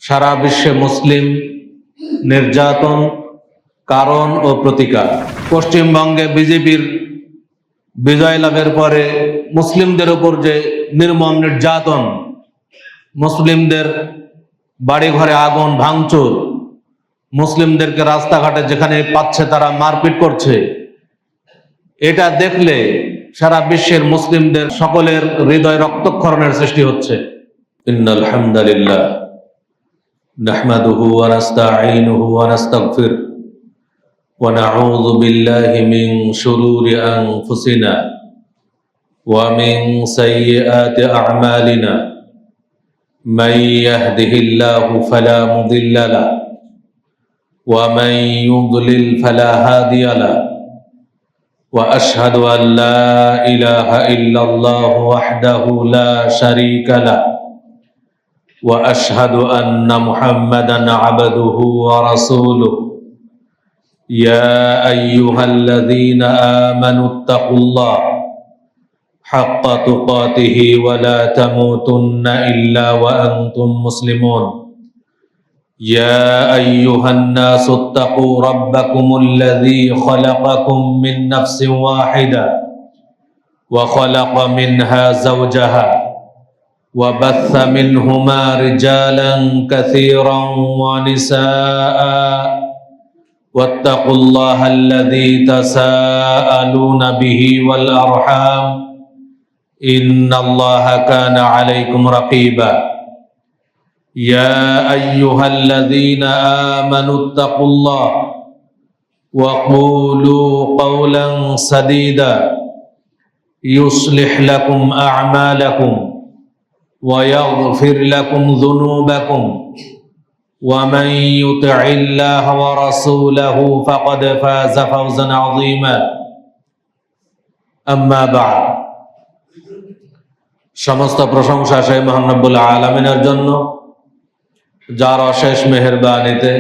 সারা বিশ্বে মুসলিম নির্যাতন কারণ ও প্রতিকার। পশ্চিমবঙ্গে বিজেপির বিজয় লাভের পরে মুসলিমদের উপর যে নির্মম নির্যাতন, মুসলিমদের বাড়ি ঘরে আগুন ভাঙচুর, মুসলিমদেরকে রাস্তাঘাটে যেখানে পাচ্ছে তারা মারপিট করছে, এটা দেখলে সারা বিশ্বের মুসলিমদের সকলের হৃদয় রক্তক্ষরণের সৃষ্টি হচ্ছে। ইন্নাল হামদালিল্লাহ নাহমাদুহু ওয়া নাস্তাঈনুহু ওয়া নাস্তাগফিরুহু ওয়া নাউযু বিল্লাহি মিন শুরুরি আনফুসিনা ওয়া মিন সাইয়্যাতি আ'মালিনা মান ইয়াহদিহিল্লাহু ফালা মুদিল্লা লাহু ওয়া মান ইউদ্লিল ফালা হাদিয়া লাহু ওয়া আশহাদু আন লা ইলাহা ইল্লাল্লাহু ওয়াহদাহু লা শারীকা লাহু ওয়া আশহাদু আন্না মুহাম্মাদান আবদুহু ওয়া রাসূলুহু ইয়া আইয়ুহাল্লাযীনা আমানুত্তাকুল্লাহা হাক্কা তুকাতিহি ওয়া লা তামুতুন্না ইল্লা ওয়া আনতুম মুসলিমুন ইয়া আইয়ুহান নাসুত্তাকু রাব্বাকুমুল্লাযী খালাকাকুম মিন নাফসিন ওয়াহিদা ওয়া খালাকা মিনহা যাওজাহা وبث منهما رجالا كثيرا ونساء واتقوا الله الذي تساءلون به والأرحام إن الله كان عليكم رقيبا يا أيها الذين آمنوا اتقوا الله وقولوا قولا سديدا يصلح لكم أعمالكم ويغفر لكم ذنوبكم ومن يطع الله ورسوله فقد فاز فوزا عظيما أما بعد সমস্ত প্রশংসা সেই মহান রব্বুল আলামিনের জন্য, যার অশেষ মেহেরবানিতে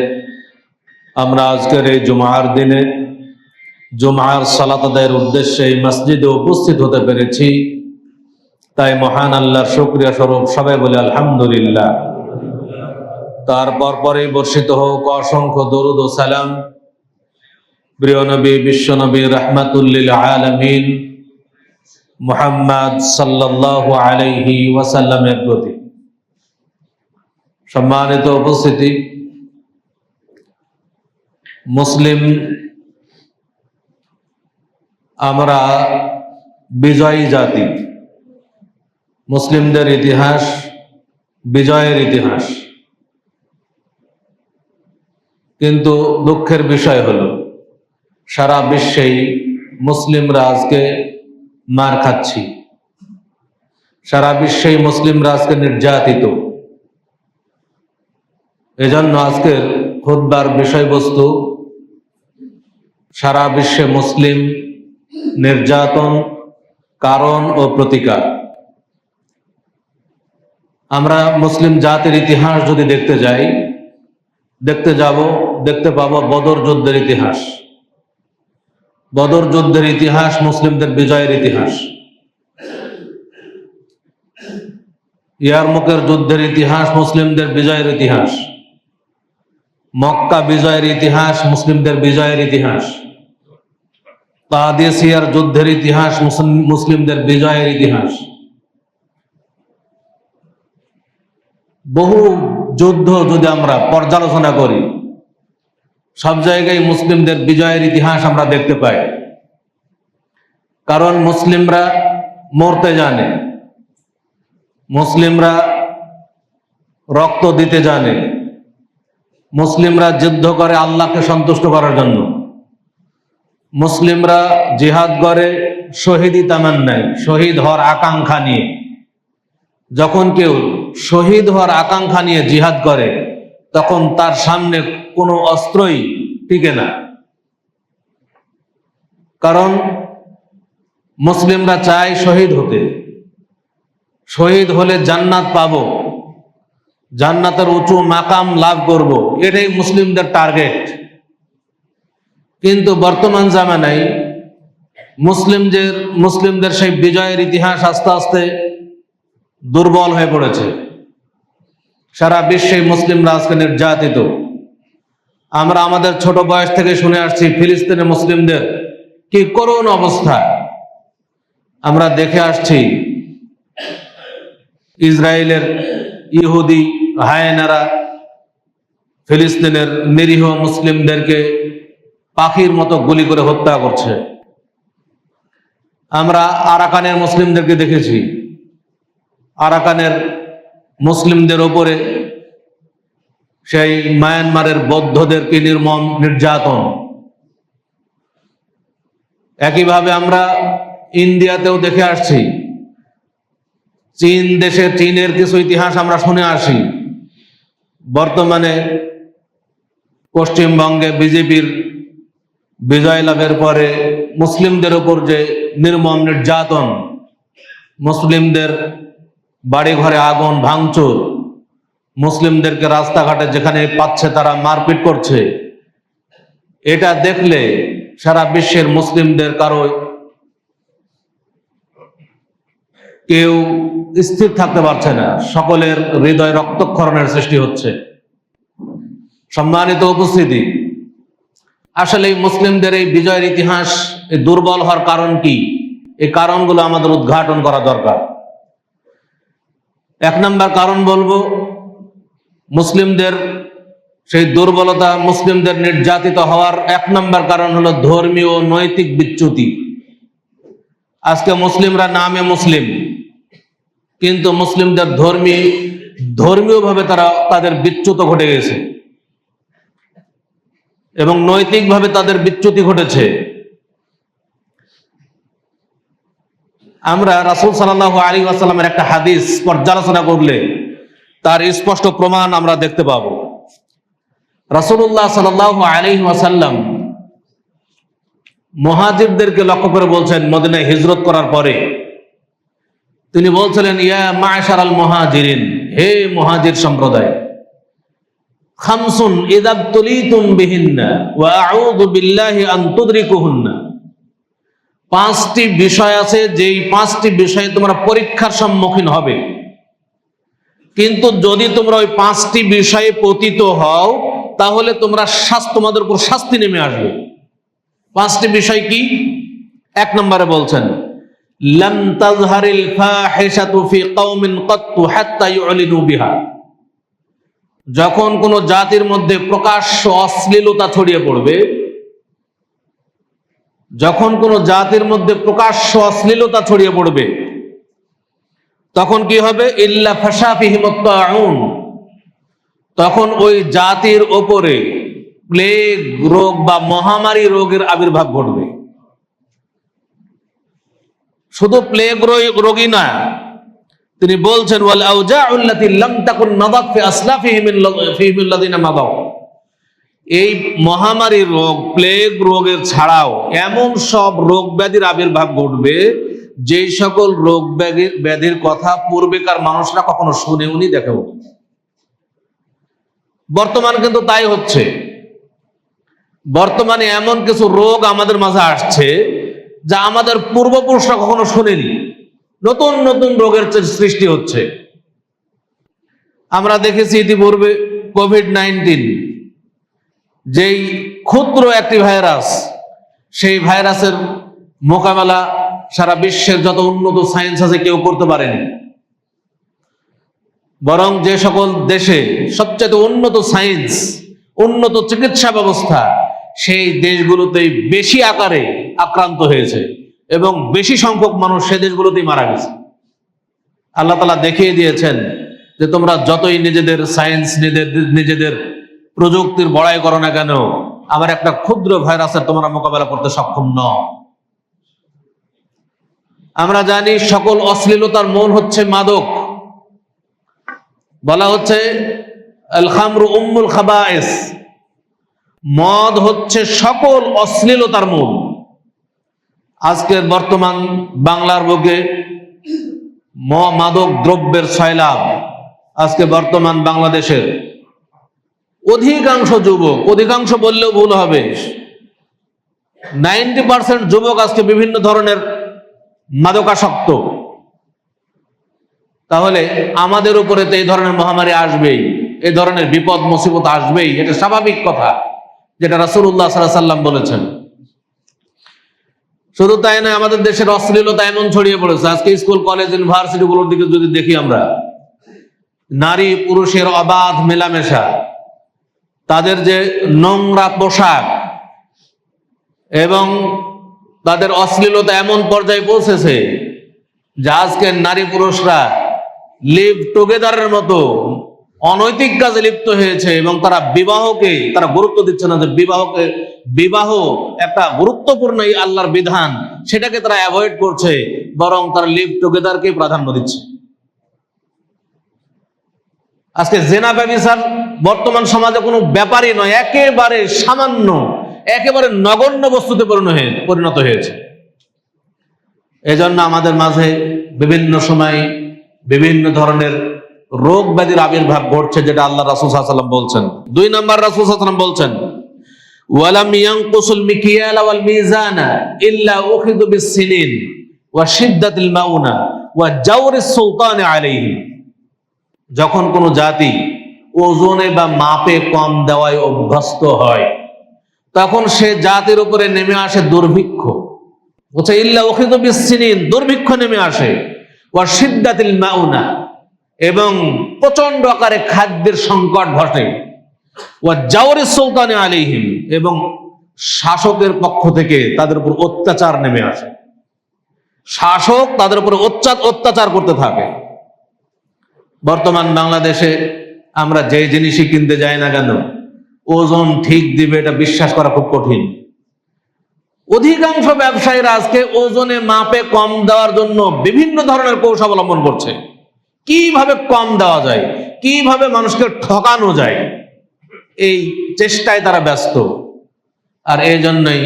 আমরা আজকের এই জুমার দিনে জুমার সালাত আদায়ের উদ্দেশ্যে এই মসজিদে উপস্থিত হতে পেরেছি। তাই মহান আল্লাহর শুকরিয়া স্বরূপ সবাই বলে আলহামদুলিল্লাহ। তারপর পরেই বর্ষিত হোক অসংখ্য দরুদ ও সালাম প্রিয় নবী, বিশ্ব নবী, রাহমাতুল লিল আলামিন মুহাম্মদ সাল্লাল্লাহু আলাইহি ওয়াসাল্লামের প্রতি। সম্মানিত উপস্থিতি, মুসলিম আমরা বিজয়ী জাতি। মুসলিমদের ইতিহাস বিজয়ের ইতিহাস। কিন্তু দুঃখের বিষয় হলো সারা বিশ্বেই মুসলিমরা আজকে মার খাচ্ছি, সারা বিশ্বেই মুসলিমরা আজকে নির্যাতিত। এজন্য আজকের খুতবার বিষয়বস্তু সারা বিশ্বে মুসলিম নির্যাতন কারণ ও প্রতিকার। আমরা মুসলিম জাতির ইতিহাস যদি দেখতে পাবো বদর যুদ্ধের ইতিহাস। বদর যুদ্ধের ইতিহাস মুসলিমদের বিজয়ের ইতিহাস। ইয়ারমুকের যুদ্ধের ইতিহাস মুসলিমদের বিজয়ের ইতিহাস। মক্কা বিজয়ের ইতিহাস মুসলিমদের বিজয়ের ইতিহাস। কাদেসিয়ার যুদ্ধের ইতিহাস মুসলিমদের বিজয়ের ইতিহাস। বহু যুদ্ধ যদি আমরা পর্যালোচনা করি, সব জায়গায় মুসলিমদের বিজয়ের ইতিহাস আমরা দেখতে পাই। কারণ মুসলিমরা মরতে জানে, মুসলিমরা রক্ত দিতে জানে, মুসলিমরা যুদ্ধ করে আল্লাহকে সন্তুষ্ট করার জন্য, মুসলিমরা জিহাদ করে শহীদি তামান্নায়, শহীদ হওয়ার আকাঙ্ক্ষা নিয়ে। যখন কেউ শহীদ হওয়ার আকাঙ্ক্ষা নিয়ে জিহাদ করে তখন তার সামনে কোনো অস্ত্রই টিকে না। কারণ মুসলিমরা চায় শহীদ হতে, শহীদ হলে জান্নাত পাবো, জান্নাতের উঁচু মাকাম লাভ করব, এটাই মুসলিমদের টার্গেট। কিন্তু বর্তমান জামানায় মুসলিমদের সেই বিজয়ের ইতিহাস আস্তে আস্তে দুর্বল হয়ে পড়েছে। সারা বিশ্বে মুসলিমরা আজকে নির্যাতিত। আমরা আমাদের ছোট বয়স থেকে শুনে আসছি ফিলিস্তিনের মুসলিমদের কি করুণ অবস্থা। আমরা দেখে আসছি ইসরায়েলের ইহুদি হায়েনারা ফিলিস্তিনের নিরীহ মুসলিমদেরকে পাখির মতো গুলি করে হত্যা করছে। আমরা আরাকানের মুসলিমদেরকে দেখেছি, আরাকানের মুসলিমদের ওপরে সেই মায়ানমারের বৌদ্ধদেরকে নির্মম নির্যাতন। একইভাবে আমরা ইন্ডিয়াতেও দেখে আসছি। চীন দেশে চীনের কিছু ইতিহাস আমরা শুনে আসি। বর্তমানে পশ্চিমবঙ্গে বিজেপির বিজয় লাভের পরে মুসলিমদের উপর যে নির্মম নির্যাতন, মুসলিমদের বাড়ি ঘরে আগুন ভাঙচুর, মুসলিমদেরকে রাস্তাঘাটে যেখানে পাচ্ছে তারা মারপিট করছে, এটা দেখলে সারা বিশ্বের মুসলিমদের কারো কেউ স্থির থাকতে পারছে না। সকলের হৃদয় রক্তক্ষরণের সৃষ্টি হচ্ছে। সম্মানিত উপস্থিতি, আসলে মুসলিমদের এই বিজয়ের ইতিহাস দুর্বল হওয়ার কারণ কি, এই কারণগুলো আমাদের উদ্ঘাটন করা দরকার। এক নম্বর কারণ বলবো, মুসলিমদের সেই দুর্বলতা, মুসলিমদের নির্যাতিত হওয়ার এক নম্বর কারণ হলো ধর্মীয় নৈতিক বিচ্যুতি। আজকে মুসলিমরা নামে মুসলিম, কিন্তু মুসলিমদের ধর্মীয়ভাবে তাদের বিচ্যুত ঘটে গেছে এবং নৈতিকভাবে তাদের বিচ্যুতি ঘটেছে। আমরা রাসূল সাল্লাল্লাহু আলাইহি ওয়াসাল্লামের একটা হাদিস পর্যালোচনা করলে তার স্পষ্ট প্রমাণ আমরা দেখতে পাব। রাসূলুল্লাহ সাল্লাল্লাহু আলাইহি ওয়াসাল্লাম মুহাজিরদেরকে লক্ষ্য করে বলছেন, মদিনায় হিজরত করার পরে তিনি বলছিলেন, ইয়া মা'শারাল মুহাজিরিন, হে মুহাজির সম্প্রদায়, খামসুন ইযা তুলিতুম বিহিন্না ওয়া আউযু বিল্লাহি আন তুদরিকুহুন্না। পাঁচটি বিষয় আছে, যেই পাঁচটি বিষয়ে তোমরা পরীক্ষার সম্মুখীন হবে, কিন্তু যদি তোমরা ওই পাঁচটি বিষয়ে পতিত হও তাহলে তোমাদের উপর শাস্তি নেমে আসবে। পাঁচটি বিষয় কি? এক নম্বরে বলছেন, লাম তাযহারিল ফাহিশাতু ফি কওমিন কাত্তু হাত্তা ইউলিনু বিহা। যখন কোন জাতির মধ্যে প্রকাশ্য অশ্লীলতা ছড়িয়ে পড়বে, যখন কোন জাতির মধ্যে প্রকাশ্য অশ্লীলতা ছড়িয়ে পড়বে, তখন কি হবে? ইল্লা ফাশা ফিহিমুত তাউন, তখন ওই জাতির ওপরে প্লেগ রোগ বা মহামারী রোগের আবির্ভাব ঘটবে। শুধু প্লেগ রোগী না, তিনি বলছেন, ওয়াল আউজাউল্লাতী লাম তাকুন নাদাত ফি আসলাফিহিম আল্লাযীনা মাদাউ। এই মহামারী রোগ, প্লেগ রোগের ছাড়াও এমন সব রোগ ব্যাধির আবির্ভাব ঘটবে যেই সকল রোগ ব্যাধির কথা পূর্বেকার মানুষরা কখনো শুনেওনি, দেখেও। বর্তমান কিন্তু তাই হচ্ছে। বর্তমানে এমন কিছু রোগ আমাদের মাঝে আসছে যা আমাদের পূর্বপুরুষরা কখনো শুনেনি। নতুন নতুন রোগের সৃষ্টি হচ্ছে। আমরা দেখেছি ইতিপূর্বে কোভিড-19, যেই ক্ষুদ্র একটি ভাইরাস, সেই ভাইরাসের মোকাবেলা সারা বিশ্বের যত উন্নত সায়েন্স আছে কেউ করতে পারেনি। বরং যে সকল দেশে সবচেয়ে উন্নত সায়েন্স, উন্নত চিকিৎসা ব্যবস্থা, সেই দেশগুলোতেই বেশি আকারে আক্রান্ত হয়েছে এবং বেশি সংখ্যক মানুষ সে দেশগুলোতেই মারা গেছে। আল্লাহ তাআলা দেখিয়ে দিয়েছেন যে তোমরা যতই নিজেদের সায়েন্স, নিজেদের প্রযুক্তির বড়াই করো না কেন, আমার একটা ক্ষুদ্র ভাইরাসের তোমরা মোকাবেলা করতে সক্ষম নও। আমরা জানি সকল অশ্লীলতার মূল হচ্ছে মাদক। বলা হচ্ছে আল খামরু উম্মুল খাবায়েস, মদ হচ্ছে সকল অশ্লীলতার মূল। আজকের বর্তমান বাংলার বুকে মাদক দ্রব্যের সয়লাব। আজকে বর্তমান বাংলাদেশের অধিকাংশ যুবক, অধিকাংশ বললেও ভুল হবে, 90% যুবক আজকে বিভিন্ন ধরনের মাদকাসক্ত। তাহলে আমাদের উপরে তো এই ধরনের মহামারী আসবেই, এই ধরনের বিপদ মুসিবত আসবেই, এটা স্বাভাবিক কথা, যেটা রাসূলুল্লাহ সাল্লাল্লাহু আলাইহি ওয়াসাল্লাম বলেছেন। শুধু তাই নয়, আমাদের দেশের অশ্লীলতা এমন ছড়িয়ে পড়েছে, আজকে স্কুল কলেজ ইউনিভার্সিটিগুলোর দিকে যদি দেখি আমরা, নারী পুরুষের অবাধ মেলামেশা, তাদের যে নোংরা পোশাক এবং তাদের অশ্লীলতা এমন পর্যায়ে পৌঁছেছে যে আজকে নারী পুরুষরা লিভ টুগেদারের মতো অনৈতিক কাজে লিপ্ত হয়েছে এবং তারা বিবাহকে তারা গুরুত্ব দিচ্ছে না, যে বিবাহ একটা গুরুত্বপূর্ণ এই আল্লাহর বিধান, সেটাকে তারা অ্যাভয়েড করছে, বরং তারা লিভ টুগেদারকে প্রাধান্য দিচ্ছে। আজকে জেনা ব্যভিচার বর্তমান সমাজে কোনো ব্যাপারই নয়, একেবারে সামান্য, একেবারে নগণ্য বস্তুতে পরিণত হয়েছে। এজন্য আমাদের মাঝে বিভিন্ন সময় বিভিন্ন ধরনের রোগ ব্যাধির আবির্ভাব ঘটছে, যেটা আল্লাহ রাসূল সাল্লাল্লাহু আলাইহি ওয়াসাল্লাম বলছেন। 2 নম্বর রাসূল সাল্লাল্লাহু আলাইহি ওয়াসাল্লাম বলছেন, ওয়ালাম ইয়ানকুসুল মিকিয়ালা ওয়াল মিজানা ইল্লা উখিযু বিস-সিনিন ওয়া শিদ্দাতিল মাউনা ওয়া জাওরিস সুলতানি আলাইহি। যখন কোনো জাতি ওজনে বা মাপে কম দেওয়ায় অভ্যস্ত হয়, তখন সে জাতির উপরে নেমে আসে দুর্ভিক্ষ। বলছে ইল্লা উখিযু বিস-সিনিন, দুর্ভিক্ষ নেমে আসে, ওয়া শিদ্দাতিল মাউনা, এবং প্রচন্ড আকারে খাদ্যের সংকট ঘটে, ওয়া জাওরিস সুলতানি আলাইহিম, এবং শাসকের পক্ষ থেকে তাদের উপর অত্যাচার নেমে আসে, শাসক তাদের উপর অত্যাচার করতে থাকে। বর্তমান বাংলাদেশে আমরা যে জিনিসই কিনতে যাই না কেন, ওজন ঠিক দিবে এটা বিশ্বাস করা খুব কঠিন। অধিকাংশ ব্যবসায়ীরা আজকে ওজনে মাপে কম দেওয়ার জন্য বিভিন্ন ধরনের কৌশল অবলম্বন করছে, কিভাবে কম দেওয়া যায়, কিভাবে মানুষকে ঠকানো যায়, এই চেষ্টায় তারা ব্যস্ত। আর এই জন্যই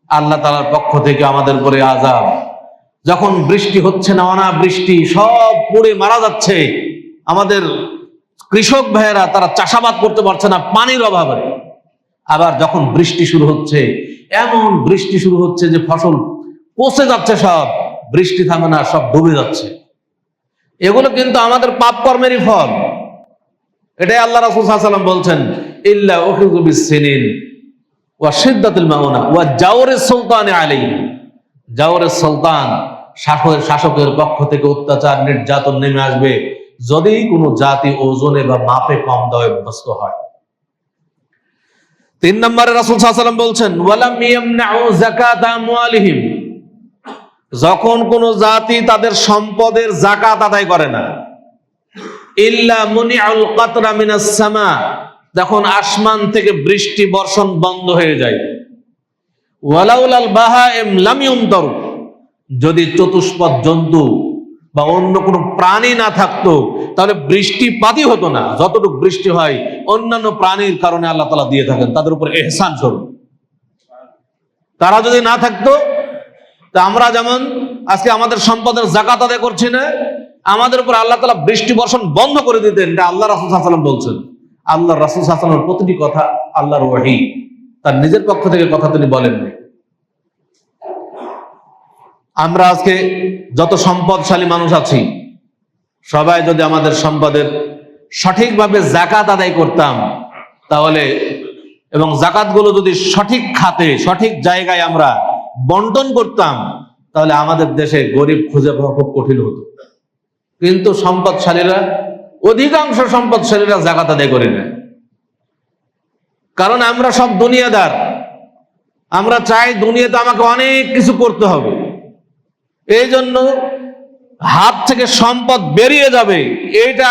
আল্লাহ তাআলার পক্ষ থেকে আমাদের উপরে আযাব। যখন বৃষ্টি হচ্ছে না, অনাবৃষ্টি, সব পুড়ে মারা যাচ্ছে, আমাদের কৃষক ভাইয়েরা তারা চাষাবাদ করতে পারছে না পানির অভাবে। আবার যখন বৃষ্টি শুরু হচ্ছে, এমন বৃষ্টি শুরু হচ্ছে যে ফসল পচে যাচ্ছে, সব বৃষ্টি থামে না, সব ডুবে যাচ্ছে। এগুলো কিন্তু আমাদের পাপ কর্মেরই ফল। এটাই আল্লাহ রাসূল সাল্লাল্লাহু আলাইহি ওয়াসাল্লাম বলছেন, ইল্লা উখিযু বিস-সিনিন ওয়া শিদ্দাতিল মাউনা ওয়া জাওরিস সুলতানি আলাইহি। জাওরিস সুলতান, শাসকের পক্ষ থেকে অত্যাচার নির্যাতন নেমে আসবে যদি কোনো জাতি ওজনে বা মাপে কম দেওয়ায় অভ্যস্ত হয়। 3 নম্বরে রাসূল সাল্লাল্লাহু আলাইহি ওয়াসাল্লাম বলছেন, ওয়ালাম ইয়ামনাউ যাকাত আমওয়ালিহিম, যখন কোন জাতি তাদের সম্পদের যাকাত আদায় করে না, ইল্লা মুনিআল কাতরা মিনাস সামা, যখন আসমান থেকে বৃষ্টি বর্ষণ বন্ধ হয়ে যায়, ওয়ালাউলাল বাহাইম লাম ইউমতারু, যদি চতুষ্পদ জন্তু বা অন্য কোনো প্রাণী না থাকতো তাহলে বৃষ্টিপাতই হতো না। যতটুকু বৃষ্টি হয় অন্যান্য প্রাণীর কারণে আল্লাহ তাআলা দিয়ে থাকেন, তাদের উপর ইহসান স্বরূপ। তারা যদি না থাকতো, তা আমরা যেমন আজকে আমাদের সম্পদের যাকাত আদায় করছি না, আমাদের উপর আল্লাহ তাআলা বৃষ্টি বর্ষণ বন্ধ করে দিতেন। এটা আল্লাহ রাসূল সাল্লাল্লাহু আলাইহি ওয়াসাল্লাম বলছেন। আল্লাহ রাসূল সাল্লাল্লাহু আলাইহি ওয়াসাল্লামের প্রতিটি কথা আল্লাহর ওহী, তার নিজের পক্ষ থেকে কথা তিনি বলেননি। আমরা আজকে যত সম্পদশালী মানুষ আছি, সবাই যদি আমাদের সম্পদের সঠিকভাবে যাকাত আদায় করতাম, তাহলে এবং যাকাতগুলো যদি সঠিক খাতে সঠিক জায়গায় আমরা বন্টন করতাম, তাহলে আমাদের দেশে গরিব খুঁজে পাওয়া খুব কঠিন হতো। কিন্তু সম্পদশালীরা, অধিকাংশ সম্পদশালীরা যাকাত আদায় করে না, কারণ আমরা সব দুনিয়াদার। আমরা চাই দুনিয়াতে আমাকে অনেক কিছু করতে হবে, এই জন্য হাত থেকে সম্পদ বেরিয়ে যাবে এইটা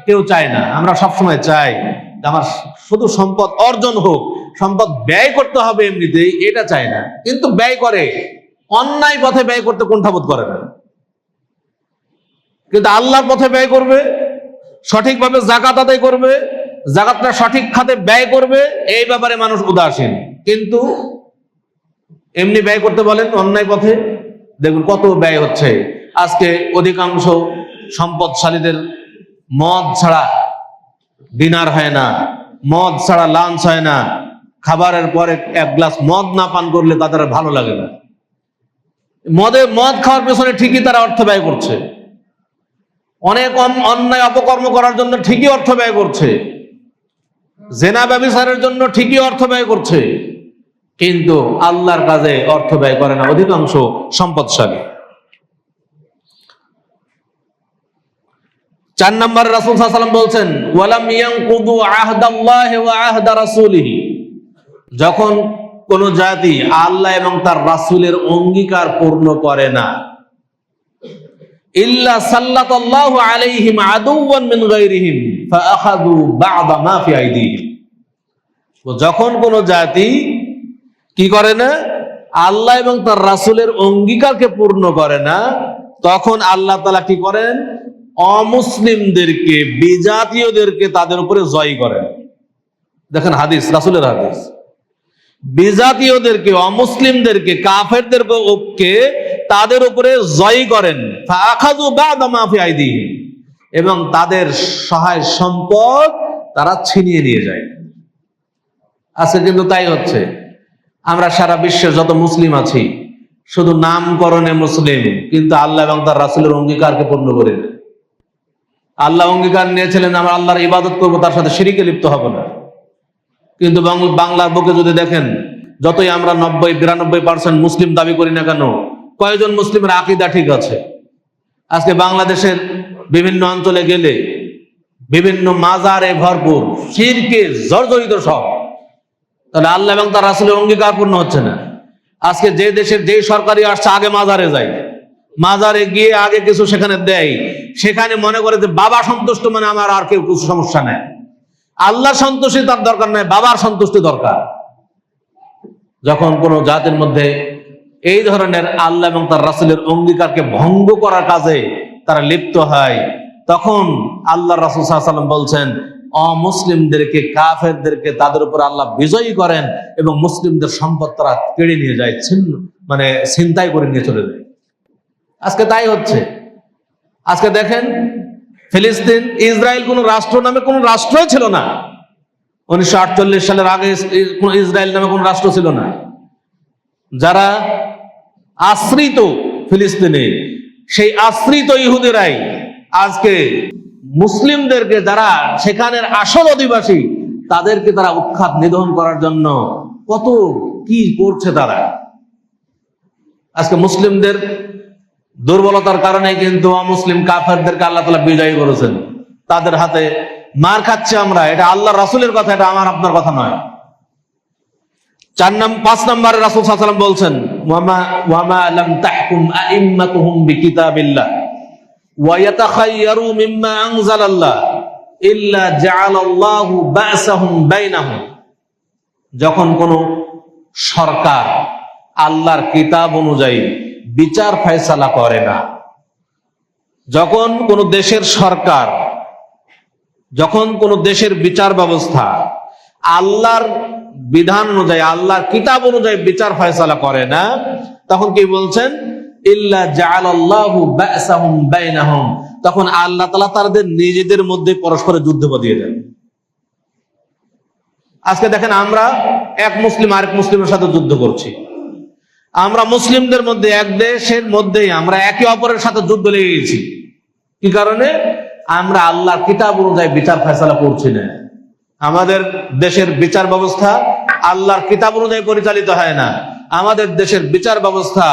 কেউ চায় না। আমরা সবসময় চাই আমার শুধু সম্পদ অর্জন হোক, সম্পদ ব্যয় করতে হবে এমনিতেই, এটা চায় না। কিন্তু ব্যয় করে, অন্যায় পথে ব্যয় করতে কুণ্ঠাবোধ করে না। কিন্তু আল্লাহর পথে ব্যয় করবে, সঠিকভাবে যাকাত আদায় করবে, যাকাতটা সঠিক খাতে ব্যয় করবে, এই ব্যাপারে মানুষ উদাসীন। কিন্তু এমনি ব্যয় করতে বলেন অন্যায় পথে, দেখুন কত ব্যয় হচ্ছে। আজকে অধিকাংশ সম্পদশালীদের মদ ছাড়া ডিনার হয় না, মদ ছাড়া লাঞ্চ হয় না, খাবারের পরে এক গ্লাস মদ না পান করলে তাদের ভালো লাগে না। মদ খাওয়ার পেছনে ঠিকই তারা অর্থ ব্যয় করছে। অনেক অন্যায় অপকর্ম করার জন্য ঠিকই অর্থ ব্যয় করছে, জেনা ব্যভিচারের জন্য ঠিকই অর্থ ব্যয় করছে, কিন্তু আল্লাহর কাজে অর্থ ব্যয় করে না অধিকাংশ সম্পদশালী। 4 নম্বরে রাসূল সাল্লাল্লাহু আলাইহি ওয়াসাল্লাম বলছেন, ওয়ালাম ইয়ানকুদু আহদাল্লাহি ওয়া আহদা রাসূলিহি, যখন কোন জাতি আল্লাহ এবং তার রাসূলের অঙ্গীকার পূর্ণ করে না, ইল্লা সাল্লাতাল্লাহু আলাইহিম আদুওয়ান মিন গায়রিহিম ফাআখাযু বা'দা মা ফি আইদিহিম, যখন কোন জাতি কি করে না, আল্লাহ এবং তার রাসূলের অঙ্গীকারকে পূর্ণ করে না, তখন আল্লাহ তাআলা কি করেন, অমুসলিমদেরকে, বিজাতীয়দেরকে তাদের উপরে জয় করেন। দেখেন হাদিস, রাসূলের হাদিস, বিজাতীয়দেরকে, অমুসলিমদেরকে, কাফেরদেরকে তাদের উপরে জয় করেন, ফাআখাযু বা'দা মা ফি আইদিহিম, এবং তাদের সহায় সম্পদ তারা ছিনিয়ে নিয়ে যায়। আজকে কিন্তু তাই হচ্ছে। আমরা সারা বিশ্বে যত মুসলিম আছি, শুধু নামকরণে মুসলিম, কিন্তু আল্লাহ এবং তার রাসূলের অঙ্গীকারকে পূর্ণ করি না। আল্লাহ অঙ্গীকার নিয়েছিলেন আমরা আল্লাহর ইবাদত করব, তার সাথে শিরকে লিপ্ত হব না, কিন্তু বাংলার বুকে যদি দেখেন, যতই আমরা 90-92% মুসলিম দাবি করি না কেন, কয়জন মুসলিমের আকীদা ঠিক আছে? আজকে বাংলাদেশের বিভিন্ন অঞ্চলে গেলে বিভিন্ন মাজারে ভরপুর, শিরকে জর্জরিত সব। তাহলে আল্লাহ এবং তার রাসূলের অঙ্গীকার পূর্ণ হচ্ছে না। আজকে যে দেশের যে সরকারি আসছে, আগে মাজারে যায়, মাজারে গিয়ে আগে কিছু সেখানে দেয়, সেখানে মনে করে যে বাবা সন্তুষ্ট মানে আমার আর কেউ কিছু সমস্যা নেই। আল্লাহ সন্তুষ্টি তার দরকার নাই, বাবার সন্তুষ্টি দরকার। যখন কোন জাতির মধ্যে এই ধরনের আল্লাহ এবং তার রাসূলের অঙ্গীকারকে ভঙ্গ করার কাজে তারা লিপ্ত হয়, তখন আল্লাহ রাসূল সাল্লাল্লাহু আলাইহি ওয়াসাল্লাম বলছেন, অমুসলিমদেরকে, কাফেরদেরকে তাদের উপর আল্লাহ বিজয়ী করেন এবং মুসলিমদের সম্পদ তারা কেড়ে নিয়ে যায়, ছিনতাই করে নিয়ে চলে যায়। আজকে তাই হচ্ছে। আজকে দেখেন, ফিলিস্তিন, ইসরায়েল কোন রাষ্ট্র নামে কোন রাষ্ট্রই ছিল না। 1948 সালের আগে ইসরায়েল নামে কোন রাষ্ট্র ছিল না। যারা আশ্রিত ফিলিস্তিনে, সেই আশ্রিত ইহুদিরাই আজকে মুসলিমদেরকে, যারা সেখানের আসল অধিবাসী, তাদেরকে তারা উৎখাত নিধন করার জন্য কত কি করছে তারা। আজকে মুসলিমদের দুর্বলতার কারণে কিন্তু অমুসলিম কাফেরদেরকে আল্লাহ তাআলা বিজয়ী করেছেন, তাদের হাতে মার খাচ্ছে আমরা। এটা আল্লাহ রাসূলের কথা, এটা আমার আপনার কথা নয়। 5 নম্বরে রাসূল সাল্লাল্লাহু আলাইহি ওয়াসাল্লাম বলছেন, ওয়ামা লাম তাহকুম আইম্মাতুহুম বিকিতাবিল্লাহ ওয়া ইয়াতাখায়্যারু মিম্মা আনজালাল্লাহ ইল্লা জাআলাল্লাহু বা'সাহুম বাইনাহুম, যখন কোন সরকার আল্লাহর কিতাব অনুযায়ী বিচার ফয়সালা করে না, যখন কোন দেশের সরকার, যখন কোন দেশের বিচার ব্যবস্থা আল্লাহর বিধান অনুযায়ী, আল্লাহর কিতাব অনুযায়ী বিচার ফয়সালা করে না, তখন কি বলছেন, ইল্লা জাআলাল্লাহু বা'সাহুম বাইনাহুম, তখন আল্লাহ তাআলা তাদের নিজেদের মধ্যে পরস্পরের যুদ্ধ বাঁধিয়ে দেন। আজকে দেখেন, আমরা এক মুসলিম আরেক মুসলিমের সাথে যুদ্ধ করছি। আমরা মুসলিমদের মধ্যে, এক দেশের মধ্যেই আমরা একে অপরের সাথে যুদ্ধ লেগে গেছি। কি কারণে? আমরা আল্লাহর কিতাব অনুযায়ী বিচার ফয়সালা করছি না। আমাদের দেশের বিচার ব্যবস্থা আল্লাহর কিতাব অনুযায়ী পরিচালিত হয় না। আমাদের দেশের বিচার ব্যবস্থা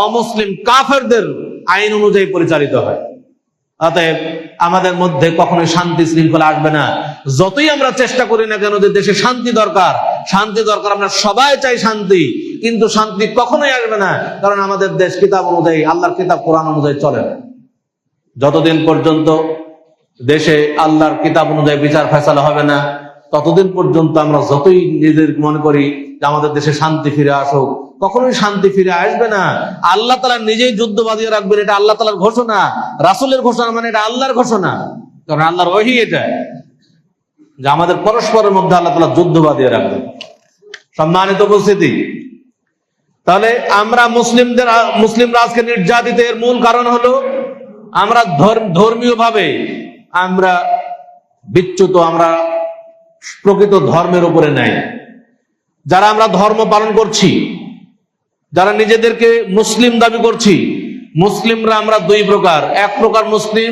অমুসলিম কাফেরদের আইন অনুযায়ী পরিচালিত হয়। অতএব আমাদের মধ্যে কখনোই শান্তি শৃঙ্খলা আসবে না। যতই আমরা চেষ্টা করি না কেন যে দেশে শান্তি দরকার, শান্তি দরকার, আমরা সবাই চাই শান্তি, কিন্তু শান্তি কখনোই আসবে না, কারণ আমাদের দেশ কিতাব অনুযায়ী, আল্লাহর কিতাব কোরআন অনুযায়ী চলে না। যতদিন পর্যন্ত দেশে আল্লাহর কিতাব অনুযায়ী বিচার ফয়সালা হবে না, ততদিন পর্যন্ত আমরা যতই নিজেদের মনে করি যে আমাদের দেশে শান্তি ফিরে আসুক, কখনোই শান্তি ফিরে আসবে না। আল্লাহ তাআলা নিজেই যুদ্ধ বাঁধিয়ে রাখবেন, এটা আল্লাহ তাআলার ঘোষণা। রাসূলের ঘোষণা মানে এটা আল্লাহর ঘোষণা, কারণ আল্লাহর ওহী এটা, যে আমাদের পরস্পরের মধ্যে আল্লাহ তাআলা যুদ্ধ বাঁধিয়ে রাখবেন। সম্মানিত উপস্থিতি, তাহলে আমরা মুসলিমরা আজকে নির্যাতিত, এর মূল কারণ হলো আমরা ধর্মীয় ভাবে আমরা বিচ্যুত, আমরা প্রকৃত ধর্মের উপরে নাই। যারা আমরা ধর্ম পালন করছি, যারা নিজেদেরকে মুসলিম দাবি করছি, মুসলিমরা আমরা দুই প্রকার। এক প্রকার মুসলিম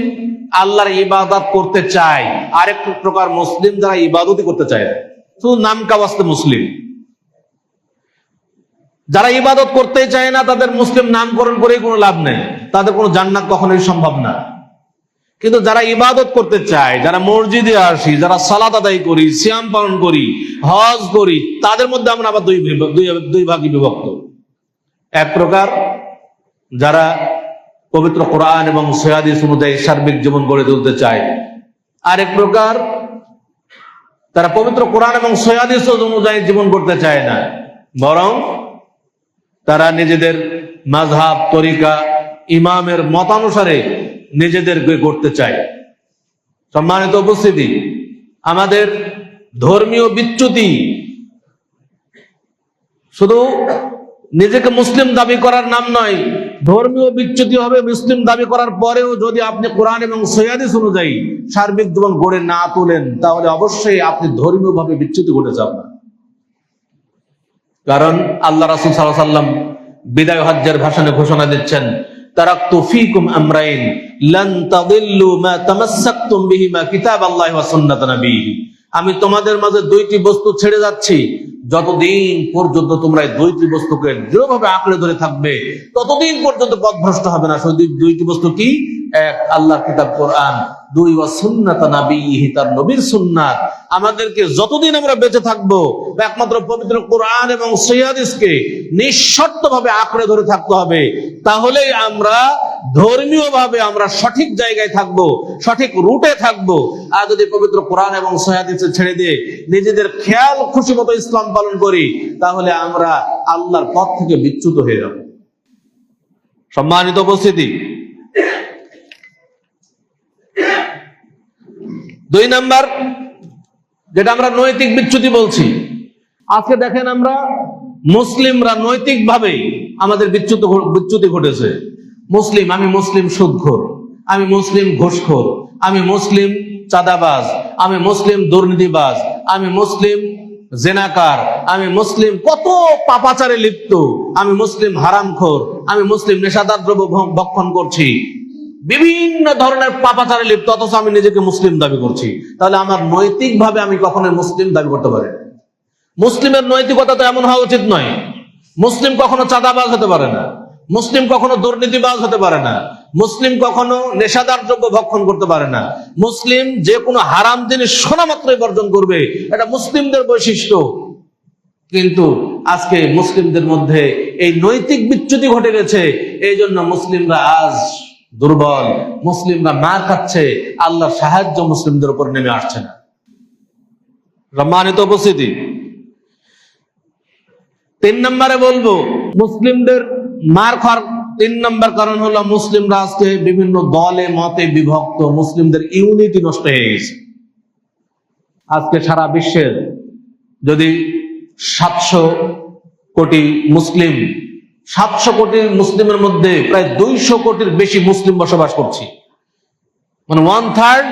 আল্লাহর ইবাদত করতে চায়, আরেক প্রকার মুসলিম যারা ইবাদতই করতে চায় না, শুধু নাম কাওয়াস্তে মুসলিম। যারা ইবাদত করতে চায় না তাদের মুসলিম নামকরণ করে কোনো লাভ নেই, তাদের কোনো জান্নাত কখনোই সম্ভব না। কিন্তু যারা ইবাদত করতে চায়, যারা মসজিদে আসি, যারা সালাত আদায় করি, সিয়াম পালন করি, হজ করি, তাদের মধ্যে আমরা আবার দুই ভাগে বিভক্ত। এক প্রকার যারা পবিত্র কোরআন এবং সহিহ হাদিস অনুযায়ী সার্বিক জীবন গড়ে তুলতে চায়, আরেক প্রকার তারা পবিত্র কোরআন এবং সহিহ হাদিস অনুযায়ী জীবন করতে চায় না, বরং তারা নিজেদের মাযহাব, তরিকা, ইমামের মতানুসারে নিজেদেরকে করতে চায়। সম্মানিত উপস্থিতি, আমাদের ধর্মীয় বিচ্যুতি শুধু নিজেকে মুসলিম দাবি করার নাম নয়, ধর্মীয় বিচ্যুতি হবে মুসলিম দাবি করার পরেও যদি আপনি কোরআন এবং সহিহ হাদিস অনুযায়ী সার্বিক জীবন গড়ে না তোলেন, তাহলে অবশ্যই আপনি ধর্মীয়ভাবে বিচ্যুতি ঘটেছে আপনার। কারণ আল্লাহ রাসূল সাল্লাল্লাহু আলাইহি ওয়াসাল্লাম বিদায় হজ্জের ভাষণে ঘোষণা দিচ্ছেন, তারাকতু ফীকুম আমরাইন লান তাদিল্লু মা তামাসসাকতুম বিহিমা কিতাবাল্লাহি ওয়া সুন্নাত নবিয়্যিহি। আমি তোমাদের মাঝে দুইটি বস্তু ছেড়ে যাচ্ছি, যতদিন পর্যন্ত তোমরা এই দুইটি বস্তুকে দৃঢ়ভাবে আঁকড়ে ধরে থাকবে ততদিন পর্যন্ত পথভ্রষ্ট হবে না। সেই দুইটি বস্তু কি? এক, আল্লাহর কিতাব কোরআন, দুই, ওয়া সুন্নাত নবিয়্যিহি, তার নবীর সুন্নাত। আমাদেরকে যতদিন আমরা বেঁচে থাকবো একমাত্র পবিত্র কোরআন এবং সহিহ হাদিসকে নিঃশর্তভাবে আঁকড়ে ধরে থাকতে হবে, তাহলেই আমরা ধর্মীয়ভাবে আমরা সঠিক জায়গায় থাকবো, সঠিক রুটে থাকবো। আর যদি পবিত্র কোরআন এবং সহিহ হাদিস ছেড়ে দিয়ে নিজেদের খেয়াল খুশি মতো ইসলাম পালন করি, তাহলে আমরা আল্লাহর পথ থেকে বিচ্যুত হয়ে যাব। সম্মানিত উপস্থিতি, দুই নাম্বার যেটা আমরা নৈতিক বিচ্যুতি বলছি, আজকে দেখেন আমরা মুসলিমরা নৈতিকভাবে আমাদের বিচ্যুতি ঘটেছে। মুসলিম, আমি মুসলিম সুদখোর, আমি মুসলিম ঘুষখোর, আমি মুসলিম চাঁদাবাজ, আমি মুসলিম দুর্নীতিবাজ, আমি মুসলিম জেনাকার, আমি মুসলিম কত পাপাচারে লিপ্ত, আমি মুসলিম হারামখোর, আমি মুসলিম নেশাদার দ্রব্য ভক্ষণ করছি, বিভিন্ন ধরনের পাপাচারে লিপ্ত, অথচ আমি নিজেকে মুসলিম দাবি করছি। তাহলে আমার নৈতিকভাবে আমি কখনোই মুসলিম দাবি করতে পারি না। মুসলিমের নৈতিকতা তো এমন হওয়া উচিত নয়। মুসলিম কখনো চাঁদাবাজ হতে পারে না, মুসলিম কখনো দুর্নীতিবাজ হতে পারে না, মুসলিম কখনো নেশাদার দ্রব্য ভক্ষণ করতে পারে না, মুসলিম যে কোনো হারাম জিনিস শোনা মাত্রই বর্জন করবে, এটা মুসলিমদের বৈশিষ্ট্য। কিন্তু আজকে মুসলিমদের মধ্যে এই নৈতিক বিচ্যুতি ঘটে গেছে, এই জন্য মুসলিমরা আজ দুর্বল, মুসলিমরা মার খাচ্ছে, আল্লাহর সাহায্য মুসলিমদের উপর নেমে আসছে না। সম্মানিত উপস্থিতি, তিন নম্বরে বলবো মুসলিমদের মার খাওয়ার তিন নম্বর কারণ হলো মুসলিমরা আজকে বিভিন্ন দলে মতে বিভক্ত, মুসলিমদের ইউনিটি নষ্ট হয়ে গেছে। আজকে সারা বিশ্বের যদি 700 কোটি মুসলিম, 700 কোটি মুসলিমের মধ্যে প্রায় 200 কোটির বেশি মুসলিম বসবাস করছি, মানে 1/3